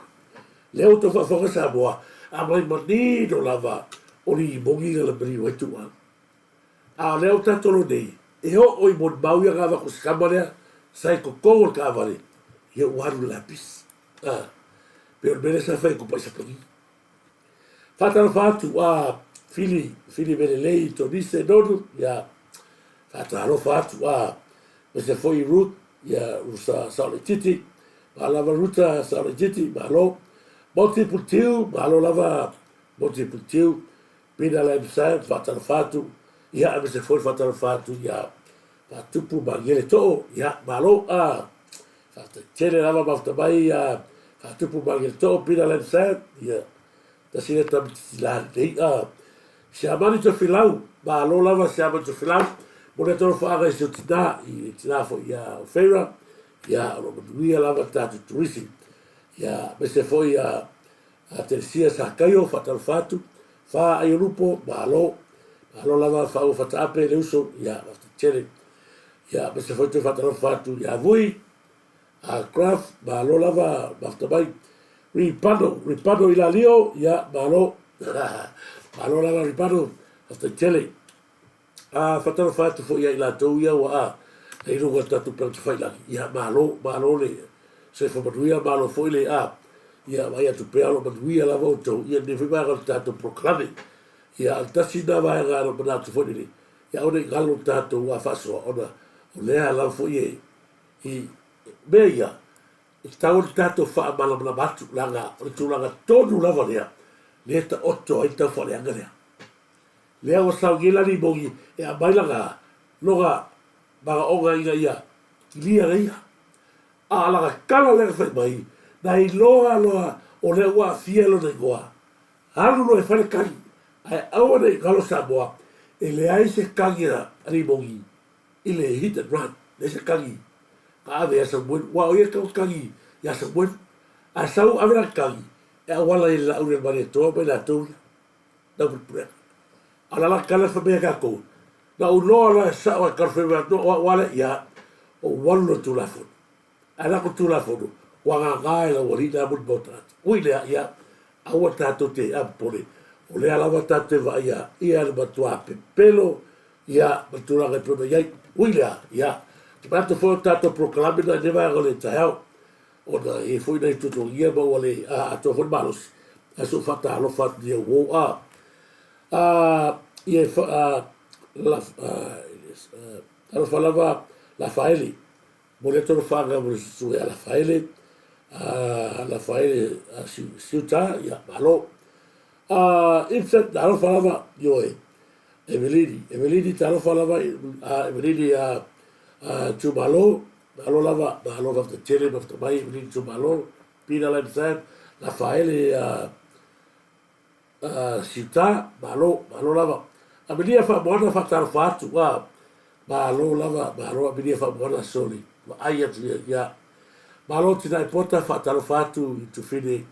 leo to fa sa boa a mai mani do lava o li bongi la bri watu au a leo tatolo nei e o i mon mau ia gava ko skamarea sai ko ko ka vale ye waru lapis per bene sa fai ko pa sa pagi fatu fili bene lei to disse dodu ya fatu se foi root ya usa sale titi ala valuta sale titi malo multiple tiu malo lava multiple tiu pina la sa fatu ya me se foi fatal fatu ya tupu bagele to ya malo fatu tele lava bafta bai ya tupu bagele to pina la sa ya ta sine ta la dei siamani to filau malo lava siamani to filau mole to fa ga se tida i tida fo ya feira ya ro buia lava ta turisi ya me se foi a tercia sa kaio fatal fatu fa ai lupo malo alo lava fa o fatape le uso ya tele ya se foi to fatalo fatu ya voi Craft, malo lava, baftabai, ripado ila lio, ya malo, malo lava ripado, hasta tele. Fatalo fatu fo ia ila tau ia wa e runga tatu pera tu whailaki. Ia malo le, se whamanuia malo fo ile ia vai atu pea lo manuia la voto, ia ne whimanga tatu proklame. Ia altasi na vai ngaro manatu fo ile. Ia one galo tatu wa faso ona, o lea la fo ie, i mea ia, i tau tatu wha malamana matu langa, o tūlanga tonu lava lea, lea ta oto ai tau whaleanga lea. Lea wa sau gila ni mongi e a mailanga loga baga onga inga ia ki lia reia. A alaga kala lea whai mai na i loa o lea ua fielo na ingoa. Haru no e whare kangi ai aua nei galo Samoa e lea i se kangi na ni mongi i le hit and run le se kangi ka ave asa mwen wa o ia kau kangi i asa mwen a sau avera kangi e a wala i la ure mare toa mai na tau na pulpureka. Ala la kala fa mea kako. Na uloa la sa o karfe mea no wale ia o walo tu la fono. Ala ko tu la fono. Wanga ngai la wali na mun botat. Ui lea ia awa tato te ampone. O lea lava tato te va ia le matua pe pelo ia matura ngai puna iai. Ui lea ia. Te mato fo tato proklame na neva ngole tahao. Ona e foi na tuto ia ma wale a to fo malos. Aso fata alo fat dia wo la falava la faele moleto no faga mo su la faele siuta ya malo infet la falava yo Evelini talo falava Evelini tu malo lava the tele of the mai Evelini tu malo pina la faele sita malo lava a melia fa bona fa tar fatu wa malo lava malo a melia fa bona soli wa aia ya malo tina pota fa tar fatu tu fine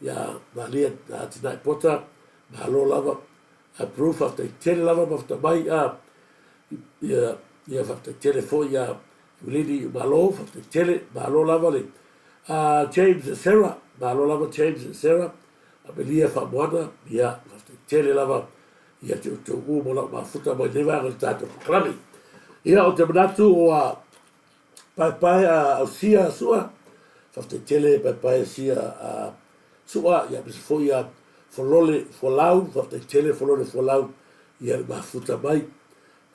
ya malia tina pota malo lava a proof of the tele lava of the mai ya fa the telefon ya really malo of the tele malo lava le James and Sarah malo lava James and Sarah a melia fa bona ya tele lava ia te mo la mafuta mai leva al tato klami ia o te manatu o pai a sia sua fa te tele pai sia sua ia bis foi a folole folau fa te tele folole folau ia mafuta mai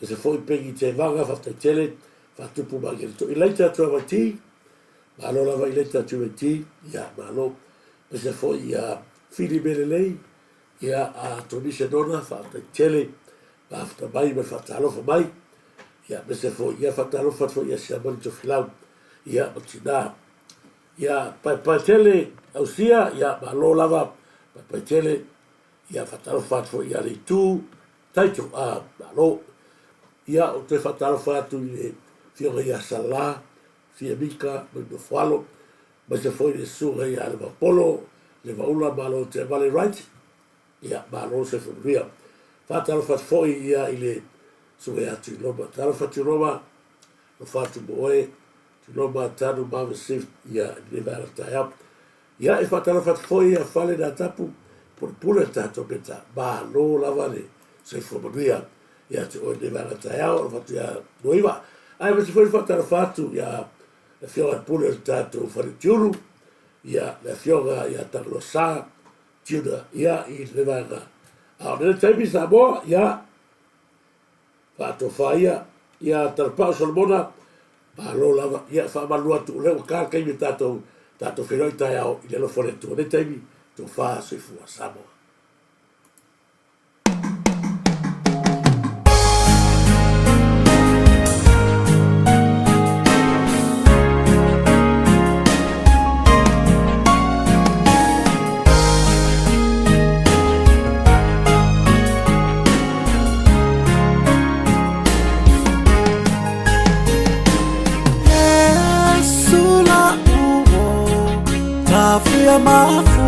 se foi pegi te vanga fa te tele fa tupu mai to ilaita to vati malo lava ilaita to vati ia malo se foi a fili belelei ia a Turisi Samoa fa te tele after mai me fa talo fa mai ia me se fo ia fa talo fa ia se amon to filau ia matina ia pa tele ausia ia malo lava pa tele ia fa talo fa ia le tu taito malo ia o te fa talo fa tu fio ia sala fia mika me falo me se fo ia su ia le polo le vaula malo te vale right ia malo se fria fatalo fat foi ia ile sue atu loba talo fatu loba no fatu boe tu loba tanu ma sif ia le vara ta ia e fatalo fat foi ia fale da tapu por pula tato beta malo la vale se fria ia tu o le vara ta o fatu ia noiva ai se foi fatalo fatu ia le fioga pula tato fare tiuru ia le fioga ia talo sa Tuna, ia i le vanga. A nele taipi Samoa, ia whato whaia, ia tarpao Solomona, malo lava, ia whamalua tu leo kākai me tātou whenoi tai au i le lofone tu. Nele taipi, tu whaa soifua Samoa. Mafu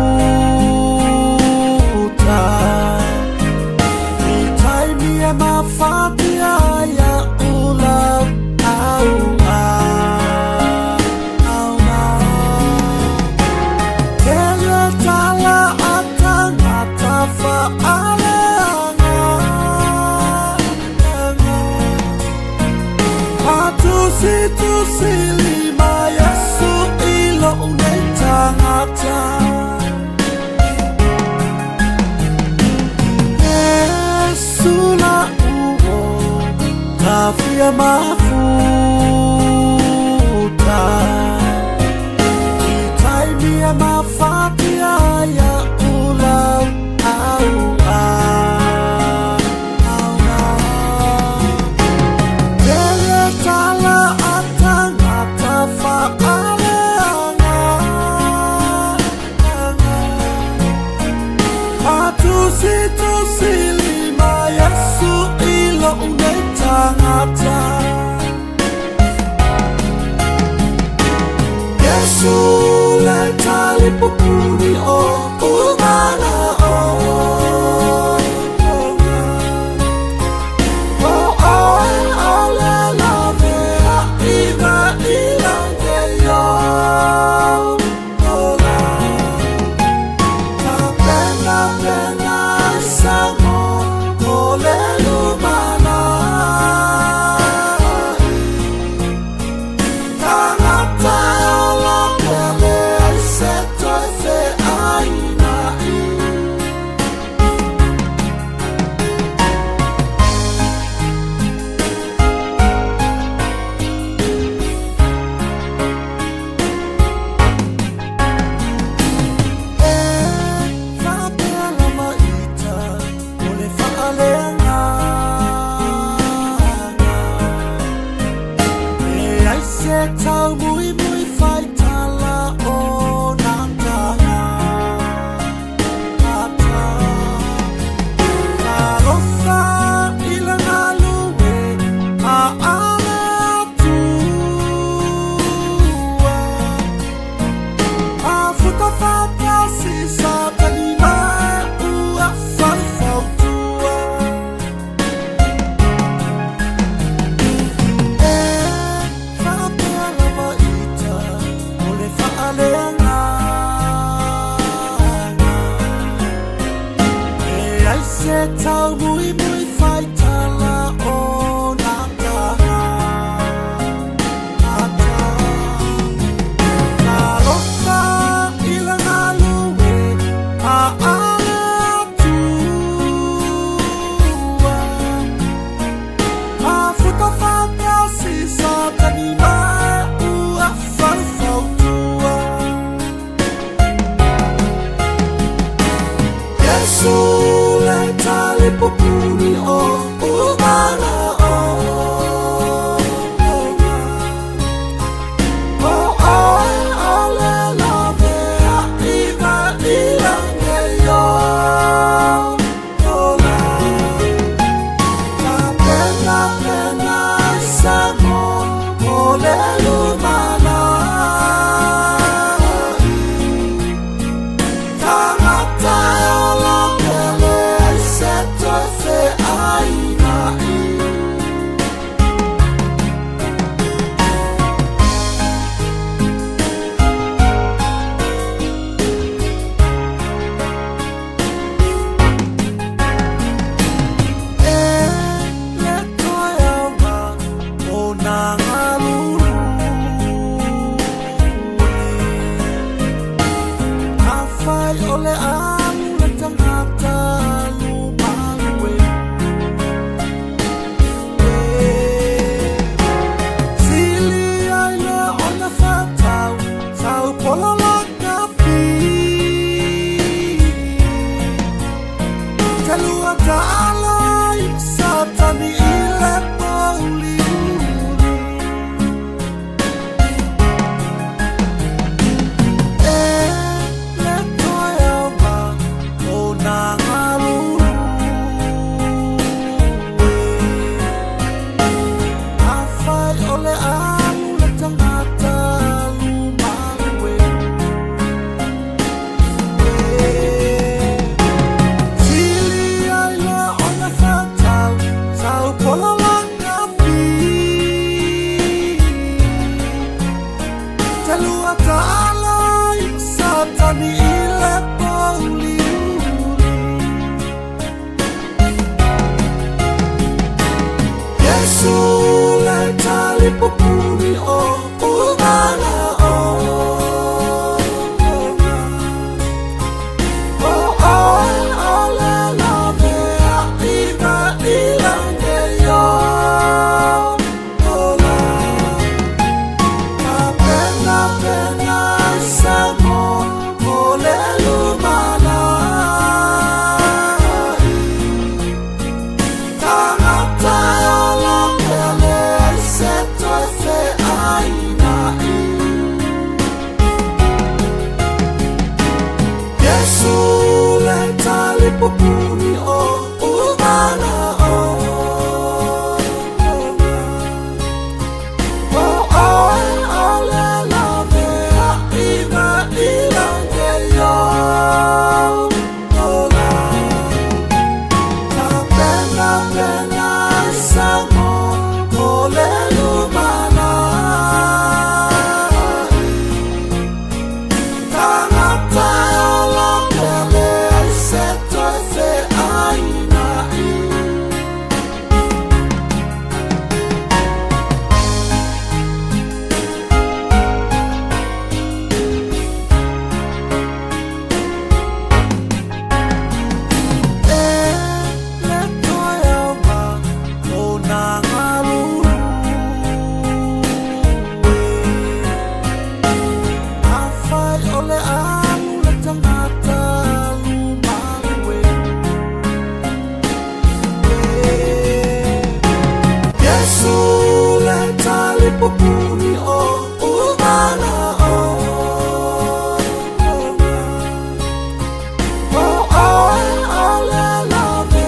mafuta itaimia mafatia ya ulau au Bele tala atanga tafa'aleanga Atusi-tusilima Yesu ilo unetangata Yesu leta lipupuni o umana o I talipupuni o umana o talipupuni o umana o ole love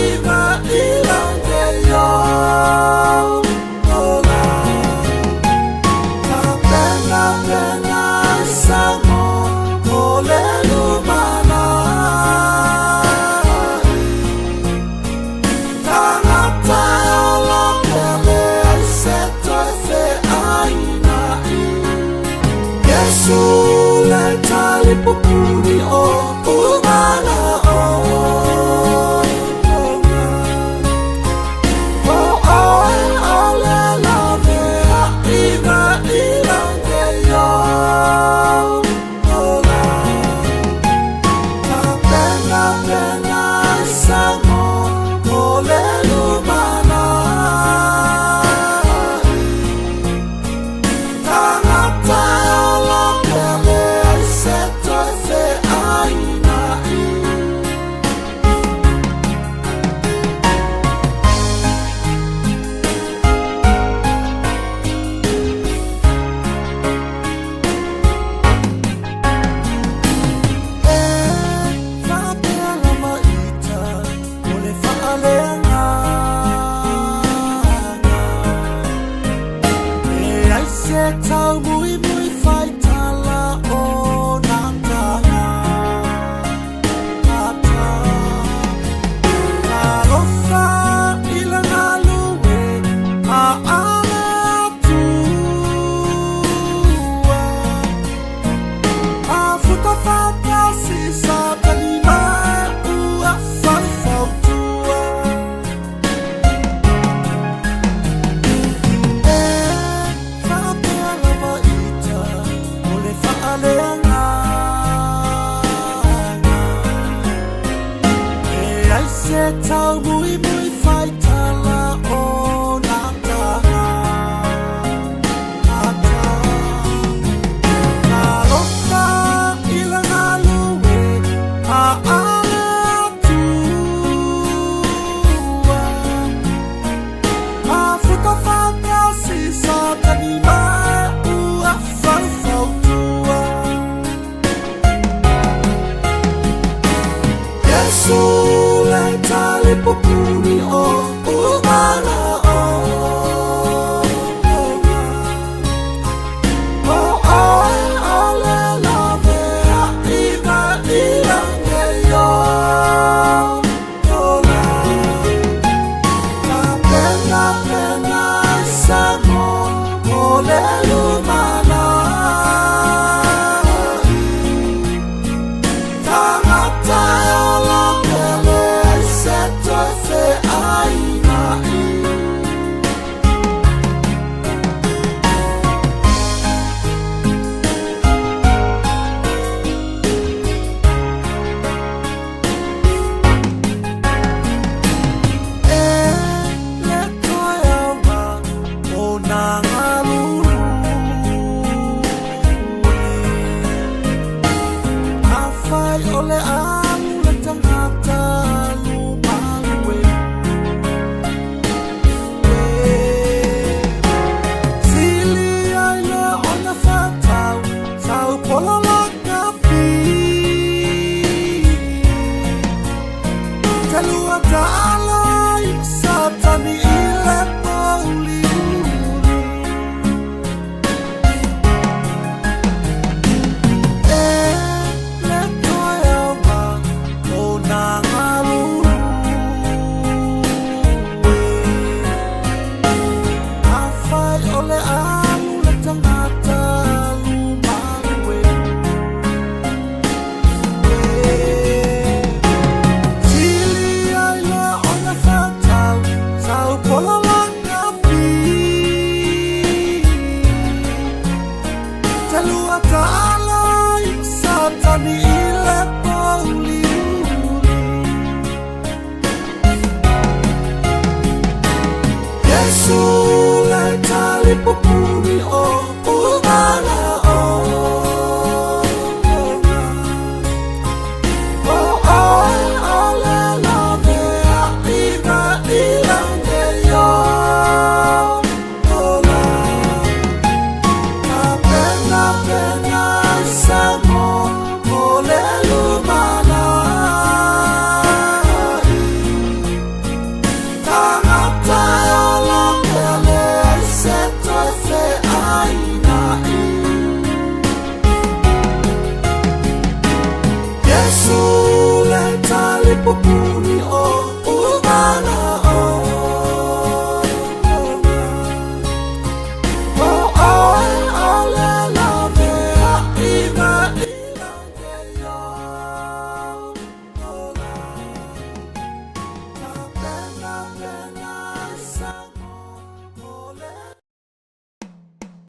iva ilangeyo ola pena pena samo ole lumana talipupuni o umana o ole love iva ilangeyo ola pena pena samo ole lumana I pupuri